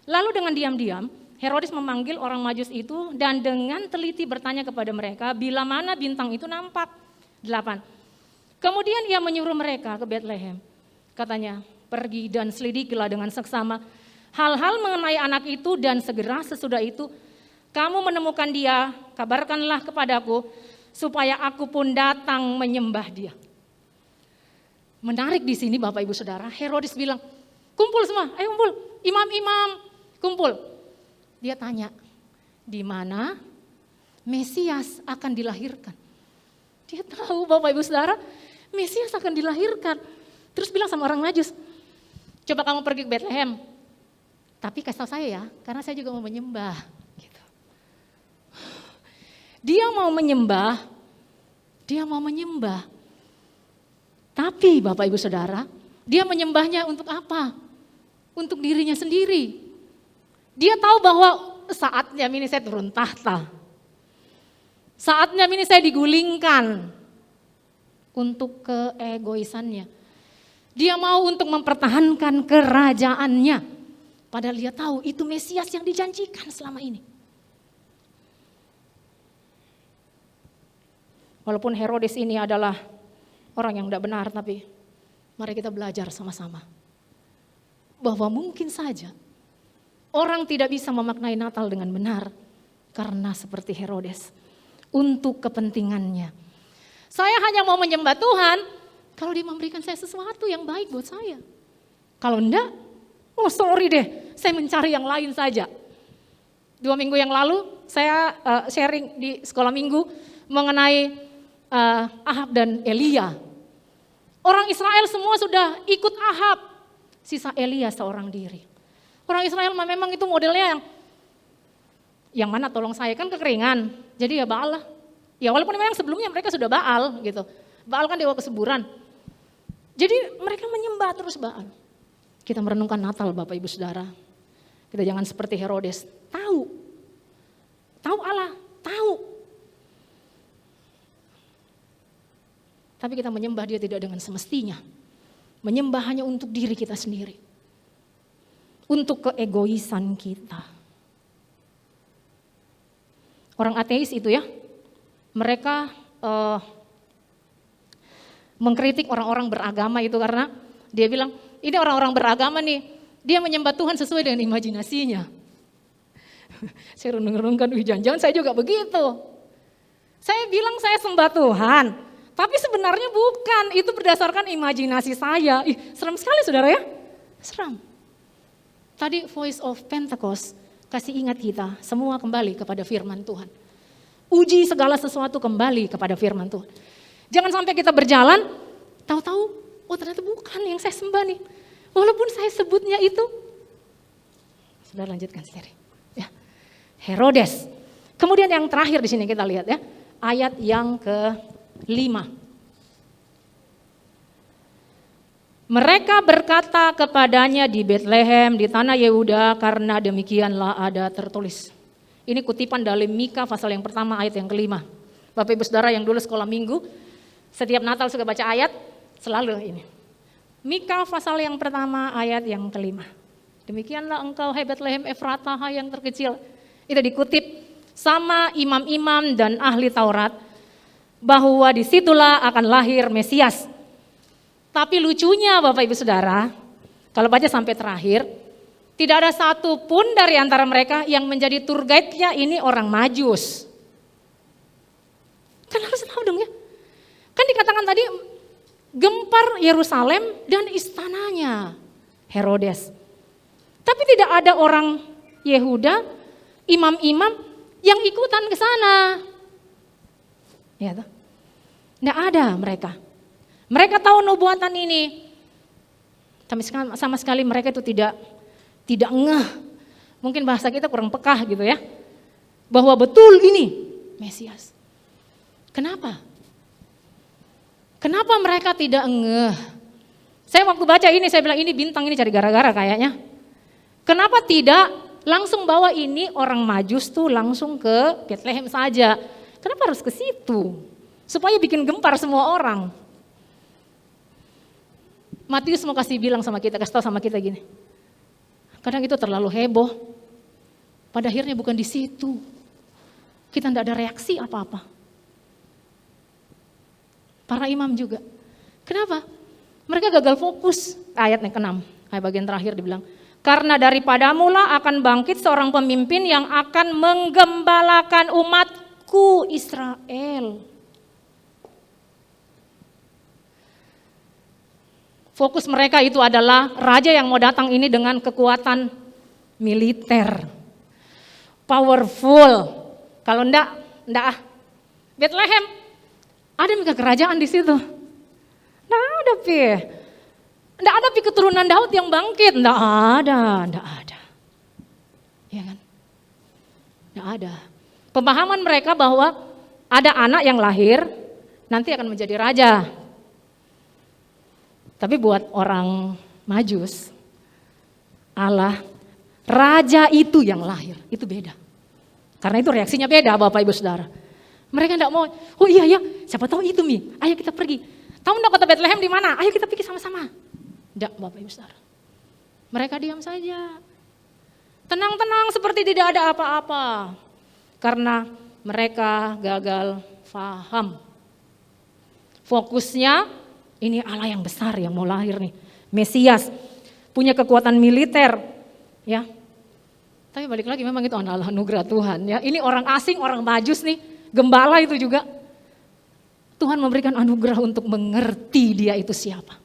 Lalu dengan diam-diam Herodes memanggil orang Majus itu dan dengan teliti bertanya kepada mereka bila mana bintang itu nampak. 8. Kemudian ia menyuruh mereka ke Betlehem. Katanya, pergi dan selidikilah dengan seksama hal-hal mengenai anak itu, dan segera sesudah itu kamu menemukan dia, kabarkanlah kepadaku supaya aku pun datang menyembah dia. Menarik di sini Bapak Ibu Saudara, Herodes bilang, kumpul semua, ayo kumpul, imam-imam kumpul. Dia tanya, di mana Mesias akan dilahirkan? Dia tahu Bapak Ibu Saudara, Mesias akan dilahirkan. Terus bilang sama orang Majus, coba kamu pergi ke Betlehem. Tapi kasih tahu saya ya, karena saya juga mau menyembah. Gitu. Dia mau menyembah. Tapi Bapak Ibu Saudara, dia menyembahnya untuk apa? Untuk dirinya sendiri. Dia tahu bahwa saatnya ini saya turun tahta. Saatnya ini saya digulingkan untuk keegoisannya. Dia mau untuk mempertahankan kerajaannya. Padahal dia tahu itu Mesias yang dijanjikan selama ini. Walaupun Herodes ini adalah orang yang tidak benar, tapi mari kita belajar sama-sama. Bahwa mungkin saja orang tidak bisa memaknai Natal dengan benar karena seperti Herodes untuk kepentingannya. Saya hanya mau menyembah Tuhan kalau dia memberikan saya sesuatu yang baik buat saya. Kalau enggak, oh sorry deh, saya mencari yang lain saja. 2 minggu yang lalu saya sharing di sekolah minggu mengenai Ahab dan Elia. Orang Israel semua sudah ikut Ahab, sisa Elia seorang diri. Orang Israel memang itu modelnya yang mana tolong saya kan kekeringan, jadi ya Baal lah. Ya walaupun memang sebelumnya mereka sudah Baal gitu. Baal kan dewa kesuburan. Jadi mereka menyembah terus Baal. Kita merenungkan Natal Bapak Ibu Saudara. Kita jangan seperti Herodes, tahu Allah, tahu. Tapi kita menyembah dia tidak dengan semestinya. Menyembah hanya untuk diri kita sendiri. Untuk keegoisan kita. Orang ateis itu ya, mereka mengkritik orang-orang beragama itu karena dia bilang, ini orang-orang beragama nih, dia menyembah Tuhan sesuai dengan imajinasinya. Saya renung-renungkan, jangan-jangan saya juga begitu. Saya bilang saya sembah Tuhan, tapi sebenarnya bukan, itu berdasarkan imajinasi saya. Serem sekali saudara ya, seram. Tadi Voice of Pentecost kasih ingat kita semua kembali kepada firman Tuhan. Uji segala sesuatu kembali kepada firman Tuhan. Jangan sampai kita berjalan, tahu-tahu, oh ternyata bukan yang saya sembah nih. Walaupun saya sebutnya itu. Sudah lanjutkan sendiri. Ya. Herodes. Kemudian yang terakhir di sini kita lihat ya, ayat yang ke-5. Mereka berkata kepadanya di Betlehem, di tanah Yehuda, karena demikianlah ada tertulis. Ini kutipan dari Mika pasal yang pertama ayat yang ke-5. Bapak Ibu Saudara yang dulu sekolah minggu, setiap Natal suka baca ayat, selalu ini. Mika pasal yang pertama ayat yang ke-5. Demikianlah engkau hai Betlehem Efratah yang terkecil. Itu dikutip sama imam-imam dan ahli Taurat, bahwa disitulah akan lahir Mesias. Tapi lucunya Bapak Ibu Saudara, kalau baca sampai terakhir, tidak ada satu pun dari antara mereka yang menjadi tour guide-nya ini orang Majus. Kan harus tahu dong ya. Kan dikatakan tadi gempar Yerusalem dan istananya Herodes. Tapi tidak ada orang Yehuda, imam-imam yang ikutan ke sana. Ya toh? Tidak ada mereka. Mereka tahu nubuatan ini, tapi sama sekali mereka itu tidak ngeh. Mungkin bahasa kita kurang pekah gitu ya, bahwa betul ini Mesias. Kenapa? Kenapa mereka tidak ngeh? Saya waktu baca ini saya bilang ini bintang ini cari gara-gara kayaknya. Kenapa tidak langsung bawa ini orang Majus tuh langsung ke Betlehem saja? Kenapa harus ke situ? Supaya bikin gempar semua orang. Matius mau kasih tahu sama kita gini. Kadang itu terlalu heboh. Pada akhirnya bukan di situ. Kita tidak ada reaksi apa-apa. Para imam juga. Kenapa? Mereka gagal fokus. Ayat yang ke-6, ayat bagian terakhir dibilang. Karena daripadamu lah akan bangkit seorang pemimpin yang akan menggembalakan umatku Israel. Fokus mereka itu adalah raja yang mau datang ini dengan kekuatan militer. Powerful. Kalau enggak Bethlehem, ada mega kerajaan di situ. Enggak ada Enggak ada keturunan Daud yang bangkit. Enggak ada. Ya kan? Enggak ada. Pemahaman mereka bahwa ada anak yang lahir, nanti akan menjadi raja. Tapi buat orang Majus, Allah, raja itu yang lahir, itu beda. Karena itu reaksinya beda Bapak Ibu Saudara. Mereka enggak mau, oh iya ya, siapa tahu itu Mi, ayo kita pergi. Tahu enggak kota Bethlehem di mana? Ayo kita pergi sama-sama. Enggak Bapak Ibu Saudara. Mereka diam saja. Tenang-tenang seperti tidak ada apa-apa. Karena mereka gagal paham. Fokusnya, ini Allah yang besar yang mau lahir nih. Mesias, punya kekuatan militer. Ya. Tapi balik lagi memang itu adalah anugerah Tuhan. Ya. Ini orang asing, orang Majus nih. Gembala itu juga. Tuhan memberikan anugerah untuk mengerti dia itu siapa.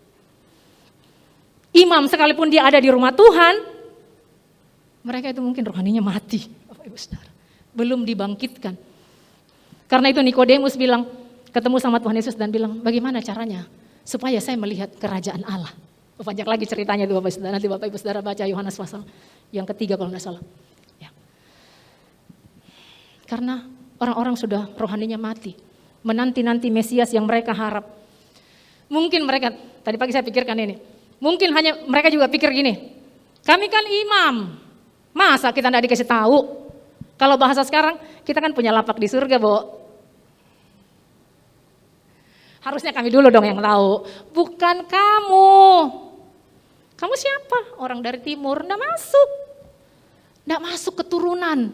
Imam sekalipun dia ada di rumah Tuhan. Mereka itu mungkin rohaninya mati. Bapak Ibu Saudara. Belum dibangkitkan. Karena itu Nikodemus bilang, ketemu sama Tuhan Yesus dan bilang, bagaimana caranya? Supaya saya melihat kerajaan Allah. Banyak lagi ceritanya itu Bapak Ibu Saudara. Nanti Bapak Ibu Saudara baca Yohanes pasal yang ketiga kalau nggak salah. Ya. Karena orang-orang sudah rohaninya mati. Menanti-nanti Mesias yang mereka harap. Mungkin mereka, tadi pagi saya pikirkan ini. Mungkin hanya mereka juga pikir gini. Kami kan imam. Masa kita nggak dikasih tahu? Kalau bahasa sekarang, kita kan punya lapak di surga, Bo. Harusnya kami dulu dong yang tahu. Bukan kamu. Kamu siapa? Orang dari timur, enggak masuk. Enggak masuk keturunan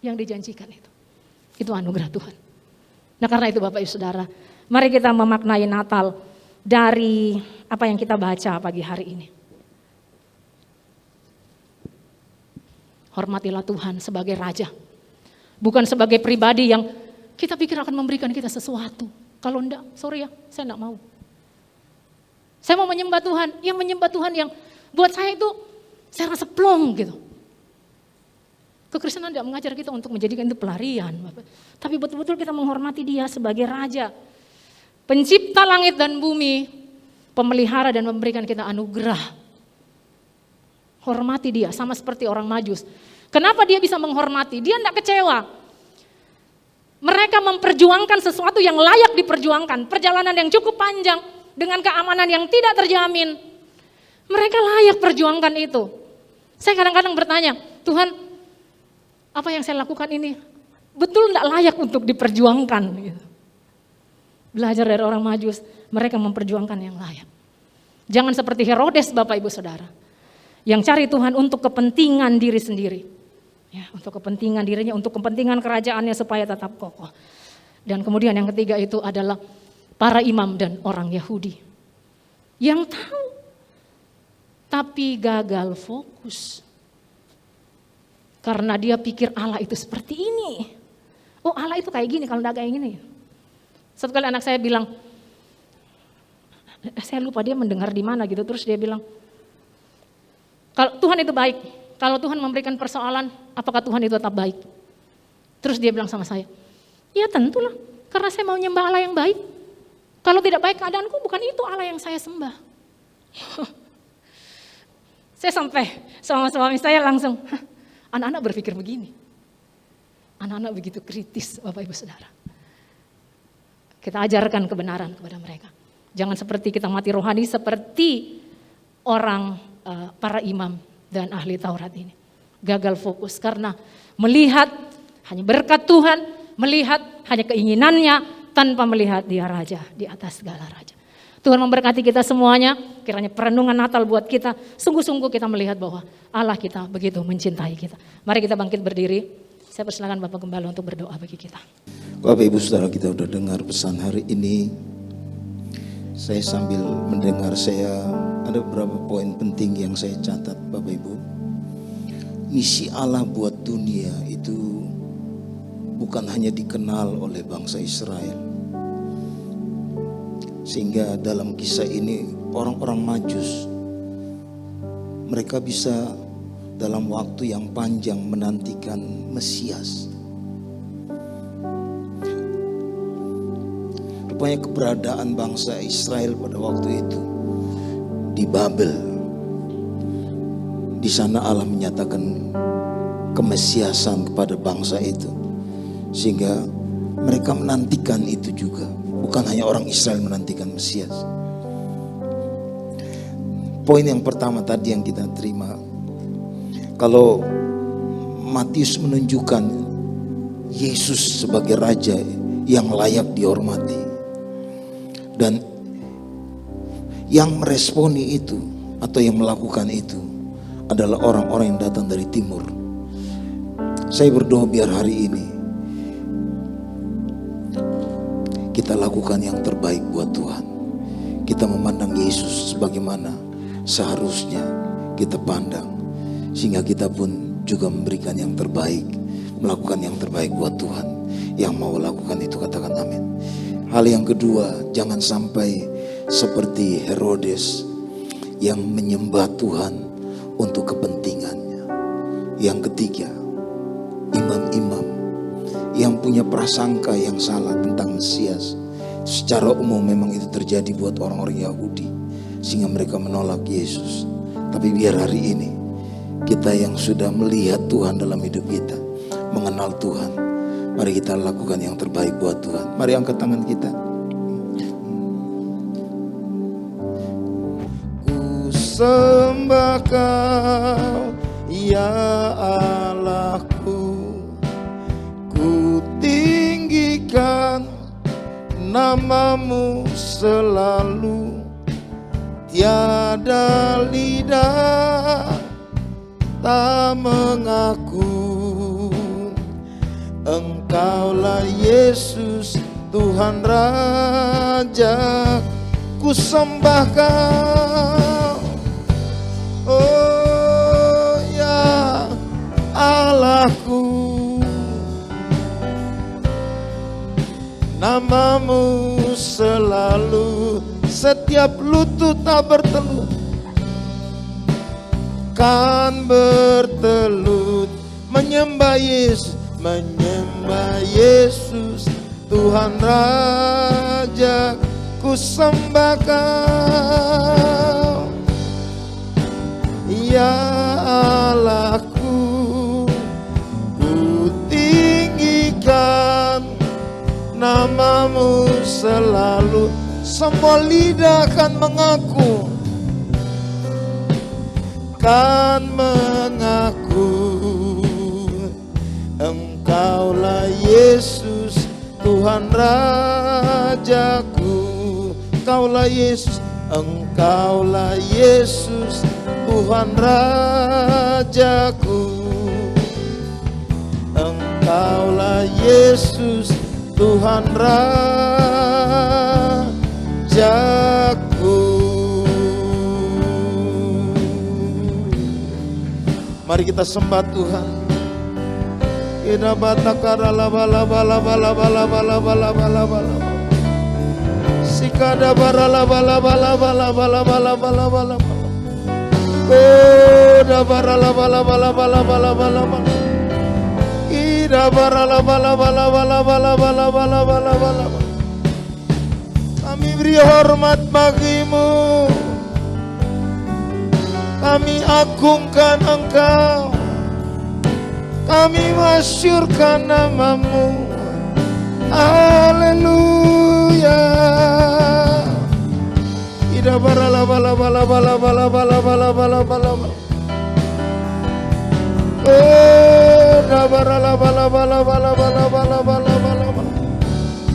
yang dijanjikan itu. Itu anugerah Tuhan. Nah karena itu Bapak Ibu Saudara, mari kita memaknai Natal dari apa yang kita baca pagi hari ini. Hormatilah Tuhan sebagai Raja. Bukan sebagai pribadi yang kita pikir akan memberikan kita sesuatu. Kalau enggak, sorry ya, saya enggak mau. Saya mau menyembah Tuhan, yang menyembah Tuhan yang buat saya itu, saya rasa plong gitu. Kekristenan tidak mengajar kita untuk menjadikan itu pelarian. Bapak. Tapi betul-betul kita menghormati Dia sebagai Raja. Pencipta langit dan bumi, pemelihara dan memberikan kita anugerah. Hormati Dia, sama seperti orang Majus. Kenapa dia bisa menghormati? Dia tidak kecewa. Mereka memperjuangkan sesuatu yang layak diperjuangkan. Perjalanan yang cukup panjang dengan keamanan yang tidak terjamin. Mereka layak perjuangkan itu. Saya kadang-kadang bertanya, Tuhan, apa yang saya lakukan ini betul tidak layak untuk diperjuangkan? Gitu. Belajar dari orang Majus, mereka memperjuangkan yang layak. Jangan seperti Herodes Bapak Ibu Saudara, yang cari Tuhan untuk kepentingan diri sendiri. Ya, untuk kepentingan dirinya, untuk kepentingan kerajaannya supaya tetap kokoh. Dan kemudian yang ketiga itu adalah para imam dan orang Yahudi. Yang tahu, tapi gagal fokus. Karena dia pikir Allah itu seperti ini. Oh Allah itu kayak gini, kalau enggak kayak gini. Satu kali anak saya bilang, saya lupa dia mendengar di mana gitu, terus dia bilang, kalau Tuhan itu baik, kalau Tuhan memberikan persoalan, apakah Tuhan itu tetap baik? Terus dia bilang sama saya, ya tentulah, karena saya mau nyembah Allah yang baik. Kalau tidak baik keadaanku, bukan itu Allah yang saya sembah. Saya sampai sama suami saya langsung, anak-anak berpikir begini. Anak-anak begitu kritis, Bapak Ibu Saudara. Kita ajarkan kebenaran kepada mereka. Jangan seperti kita mati rohani, seperti orang para imam dan ahli Taurat ini. Gagal fokus karena melihat hanya berkat Tuhan, melihat hanya keinginannya tanpa melihat Dia Raja di atas segala raja. Tuhan memberkati kita semuanya, kiranya perenungan Natal buat kita, sungguh-sungguh kita melihat bahwa Allah kita begitu mencintai kita. Mari kita bangkit berdiri, saya persilakan Bapak Gembala untuk berdoa bagi kita. Bapak Ibu Saudara, kita udah dengar pesan hari ini. Saya sambil mendengar, saya ada beberapa poin penting yang saya catat Bapak Ibu. Misi Allah buat dunia itu bukan hanya dikenal oleh bangsa Israel. Sehingga dalam kisah ini orang-orang Majus, mereka bisa dalam waktu yang panjang menantikan Mesias. Rupanya keberadaan bangsa Israel pada waktu itu di Babel, di sana Allah menyatakan kemesiasan kepada bangsa itu, sehingga mereka menantikan itu juga. Bukan hanya orang Israel menantikan Mesias. Poin yang pertama tadi yang kita terima, kalau Matius menunjukkan Yesus sebagai Raja yang layak dihormati, dan yang meresponi itu atau yang melakukan itu adalah orang-orang yang datang dari timur. Saya berdoa biar hari ini kita lakukan yang terbaik buat Tuhan. Kita memandang Yesus sebagaimana seharusnya kita pandang, sehingga kita pun juga memberikan yang terbaik, melakukan yang terbaik buat Tuhan. Yang mau lakukan itu katakan amin. Hal yang kedua, jangan sampai seperti Herodes yang menyembah Tuhan untuk kepentingannya. Yang ketiga, imam-imam yang punya prasangka yang salah tentang Mesias. Secara umum memang itu terjadi buat orang-orang Yahudi, sehingga mereka menolak Yesus. Tapi biar hari ini kita yang sudah melihat Tuhan dalam hidup kita, mengenal Tuhan, mari kita lakukan yang terbaik buat Tuhan. Mari angkat tangan kita. Ku sembah Kau ya Allahku, ku tinggikan namamu selalu, tiada lidah tak mengaku. Engkaulah Yesus Tuhan Raja, ku sembah Kau. Oh ya Allahku, namamu selalu, setiap lutut tak bertelut kan bertelut menyembah Yesus, menyembah Yesus Tuhan Raja, ku sembah Kau. Ya Allahku, ku tinggikan namamu selalu, semua lidah kan mengaku, kan mengaku. Engkaulah Yesus Tuhan Rajaku, Engkaulah Yesus, Engkaulah Yesus Tuhan Rajaku, Engkaulah Yesus Tuhan Rajaku. Mari kita sembah Tuhan. Ina batakara laba laba laba laba laba laba laba laba laba. Sikada bara laba laba laba laba laba laba laba laba. Oh, da bara laba laba laba laba laba laba. Ida bara laba laba laba laba laba laba laba laba laba. Kami beri hormat bagimu, kami agungkan Engkau, kami masyurkan namamu. Haleluya. Ida bara laba laba laba laba laba laba laba laba laba. Oh, da bara laba laba laba laba laba laba laba laba.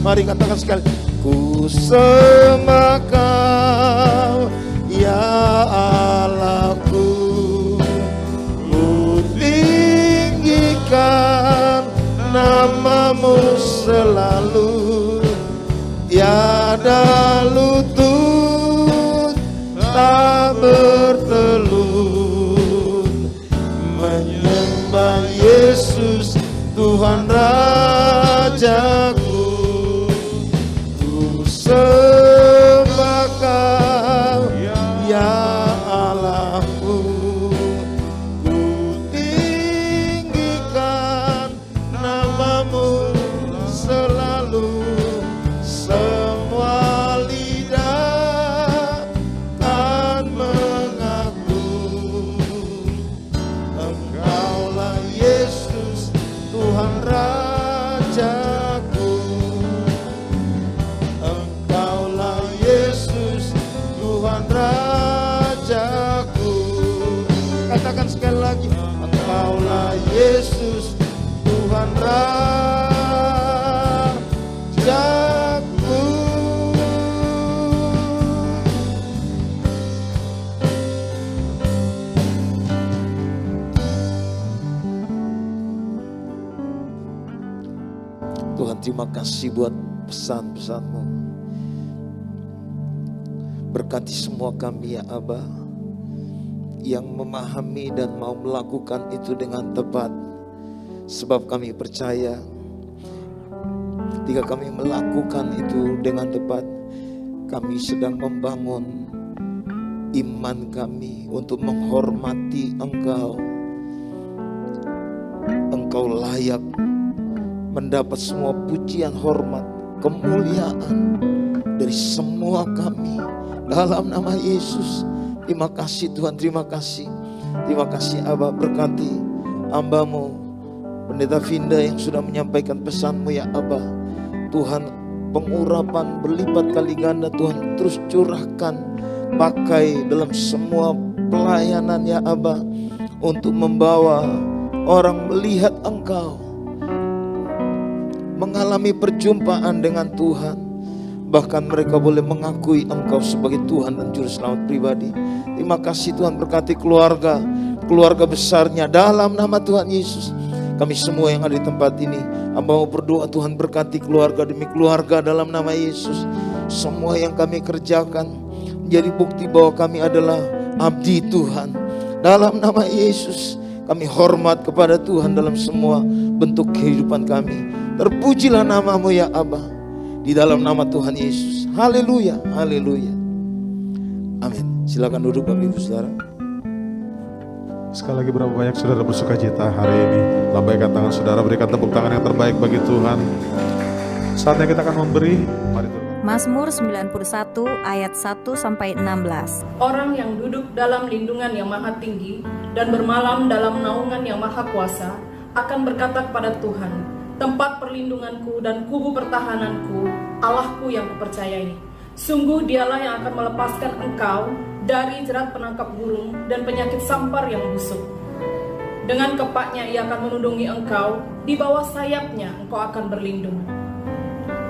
Mari katakan sekali. Ku sembah Kau ya Allahku, ku tinggikan namamu selalu, tiada lutut tak bertelut menyembah Yesus Tuhan Rajaku. Ku sembah Kau ya Allahku, ku tinggikan namamu selalu, semua lidah kan mengaku. Engkaulah Yesus Tuhan Rajaku, Engkaulah Yesus Tuhan Rajaku. Katakan sekali lagi. Engkaulah Yesus Tuhan Rajaku. Tuhan, terima kasih buat pesan-pesan-Mu. Berkati semua kami ya Aba, yang memahami dan mau melakukan itu dengan tepat. Sebab kami percaya ketika kami melakukan itu dengan tepat, kami sedang membangun iman kami untuk menghormati Engkau. Engkau layak mendapat semua pujian, hormat, kemuliaan dari semua kami. Dalam nama Yesus, terima kasih Tuhan, terima kasih. Terima kasih Abah, berkati hamba-Mu Pendeta Vinda yang sudah menyampaikan pesan-Mu ya Abah. Tuhan, pengurapan berlipat kali ganda Tuhan terus curahkan, pakai dalam semua pelayanan ya Abah, untuk membawa orang melihat Engkau, mengalami perjumpaan dengan Tuhan. bahkan mereka boleh mengakui Engkau sebagai Tuhan dan Juru Selamat pribadi. Terima kasih Tuhan, berkati keluarga besarnya dalam nama Tuhan Yesus. Kami semua yang ada di tempat ini, hamba mau berdoa Tuhan, berkati keluarga demi keluarga dalam nama Yesus. Semua yang kami kerjakan menjadi bukti bahwa kami adalah abdi Tuhan. Dalam nama Yesus, kami hormat kepada Tuhan dalam semua bentuk kehidupan kami. Terpujilah namamu ya Aba, di dalam nama Tuhan Yesus. Haleluya, haleluya. Amin. Silakan duduk Bapak Ibu Saudara. Sekali lagi berapa banyak saudara bersuka cita hari ini. Lambaikan tangan saudara, berikan tepuk tangan yang terbaik bagi Tuhan. Saatnya kita akan memberi. Mari turun. Mazmur 91 ayat 1-16. Orang yang duduk dalam lindungan yang maha tinggi dan bermalam dalam naungan yang maha kuasa akan berkata kepada Tuhan, tempat perlindunganku dan kubu pertahananku, Allahku yang kupercayai. Sungguh dialah yang akan melepaskan engkau dari jerat penangkap burung dan penyakit sampar yang busuk. Dengan kepaknya ia akan menundungi engkau, di bawah sayapnya engkau akan berlindung.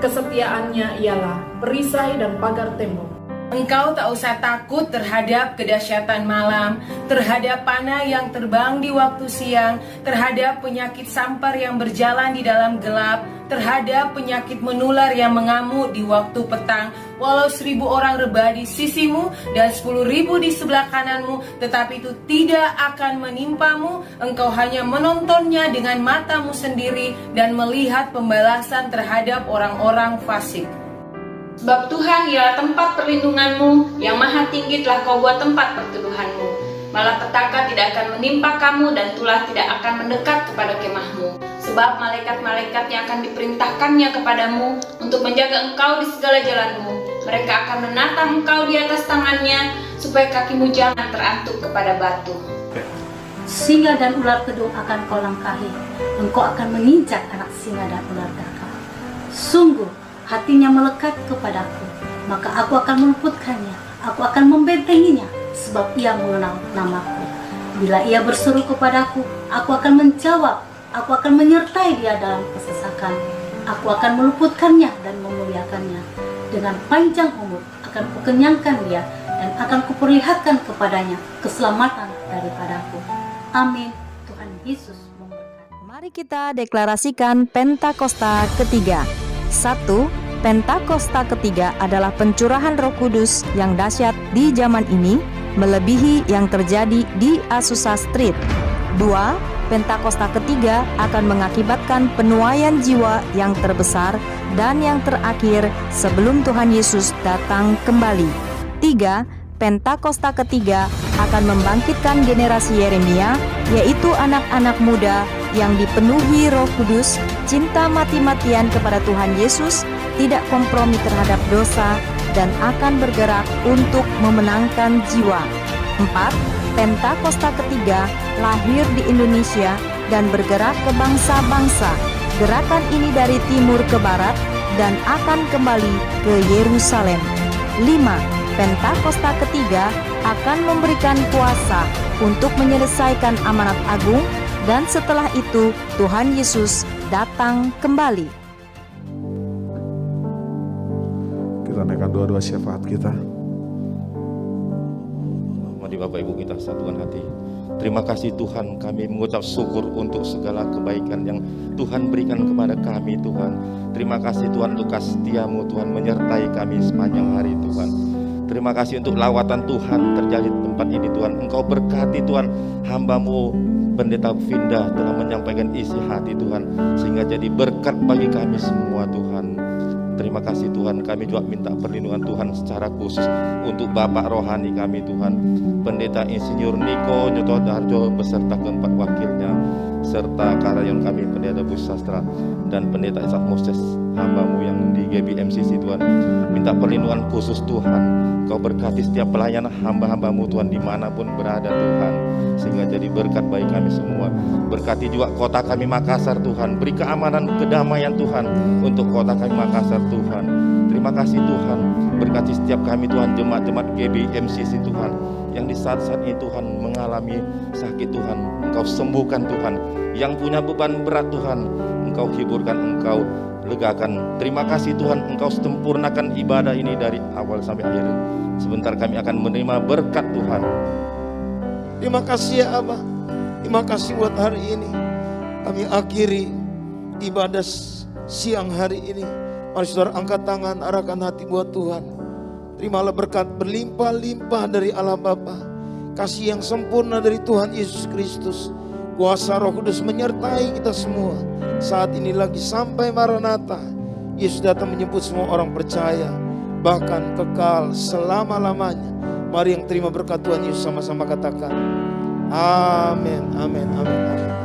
Kesetiaannya ialah perisai dan pagar tembok. Engkau tak usah takut terhadap kedahsyatan malam, terhadap panah yang terbang di waktu siang, terhadap penyakit sampar yang berjalan di dalam gelap, terhadap penyakit menular yang mengamuk di waktu petang. Walau 1000 orang rebah di sisimu dan 10.000 di sebelah kananmu, tetapi itu tidak akan menimpamu. Engkau hanya menontonnya dengan matamu sendiri dan melihat pembalasan terhadap orang-orang fasik. Sebab Tuhan ialah tempat perlindunganmu, yang maha tinggi telah kau buat tempat perteduhanmu. Malapetaka tidak akan menimpa kamu dan tulah tidak akan mendekat kepada kemahmu. Sebab malaikat-malaikatnya akan diperintahkannya kepadamu untuk menjaga engkau di segala jalanmu. Mereka akan menatang engkau di atas tangannya, supaya kakimu jangan terantuk kepada batu. Singa dan ular kedung akan kau langkahi, engkau akan menginjak anak singa dan ular gagak. Sungguh hatinya melekat kepadaku, maka aku akan meluputkannya, aku akan membentenginya, sebab ia mengenal namaku. Bila ia berseru kepadaku, aku akan menjawab, aku akan menyertai dia dalam kesesakan. Aku akan meluputkannya dan memuliakannya. Dengan panjang umur akan kukenyangkan dia, dan akan kuperlihatkan kepadanya keselamatan daripadaku. Amin. Tuhan Yesus memberkati. Mari kita deklarasikan Pentakosta ketiga. 1. Pentakosta ketiga adalah pencurahan Roh Kudus yang dahsyat di zaman ini, melebihi yang terjadi di Azusa Street. 2. Pentakosta ketiga akan mengakibatkan penuaian jiwa yang terbesar dan yang terakhir sebelum Tuhan Yesus datang kembali. 3. Pentakosta ketiga akan membangkitkan generasi Yeremia, yaitu anak-anak muda yang dipenuhi Roh Kudus, cinta mati-matian kepada Tuhan Yesus, tidak kompromi terhadap dosa, dan akan bergerak untuk memenangkan jiwa. 4. Pentakosta ketiga lahir di Indonesia dan bergerak ke bangsa-bangsa. Gerakan ini dari timur ke barat dan akan kembali ke Yerusalem. 5. Pentakosta ketiga akan memberikan kuasa untuk menyelesaikan amanat agung, dan setelah itu Tuhan Yesus datang kembali. Kita naikkan dua-dua syafaat kita. Mari Bapak Ibu kita satukan hati. Terima kasih Tuhan, kami mengucap syukur untuk segala kebaikan yang Tuhan berikan kepada kami Tuhan. Terima kasih Tuhan untuk kasih setia-Mu Tuhan menyertai kami sepanjang hari Tuhan. Terima kasih untuk lawatan Tuhan terjadi di tempat ini Tuhan. Engkau berkati Tuhan hamba-Mu Pendeta Vinda telah menyampaikan isi hati Tuhan, sehingga jadi berkat bagi kami semua Tuhan. Terima kasih Tuhan, kami juga minta perlindungan Tuhan secara khusus untuk Bapak Rohani kami Tuhan, Pendeta Insinyur Niko Nyoto Darjo beserta keempat wakilnya, serta karyawan kami Pendeta Bus Sastra dan Pendeta Ishak Moses, hamba-Mu yang di GBMCC Tuhan. Minta perlindungan khusus Tuhan, Kau berkati setiap pelayanan hamba-hamba-Mu Tuhan dimanapun berada Tuhan, sehingga jadi berkat bagi kami semua. Berkati juga kota kami Makassar Tuhan, beri keamanan, kedamaian Tuhan untuk kota kami Makassar Tuhan. Terima kasih Tuhan, berkati setiap kami Tuhan, jemaat-jemaat GBMCC Tuhan, yang di saat-saat ini Tuhan mengalami sakit Tuhan, Engkau sembuhkan Tuhan. Yang punya beban berat Tuhan, Engkau hiburkan, Engkau legakan. Terima kasih Tuhan, Engkau sempurnakan ibadah ini dari awal sampai akhir. Sebentar kami akan menerima berkat Tuhan. Terima kasih ya Abah. Terima kasih buat hari ini. Kami akhiri ibadah siang hari ini. Mari saudara angkat tangan, arahkan hati buat Tuhan. Terimalah berkat berlimpah-limpah dari Allah Bapa, kasih yang sempurna dari Tuhan Yesus Kristus, kuasa Roh Kudus menyertai kita semua. Saat ini lagi sampai Maranatha, Yesus datang menjemput semua orang percaya, bahkan kekal selama-lamanya. Mari yang terima berkat Tuhan Yesus sama-sama katakan, amin, amin, amin, amin.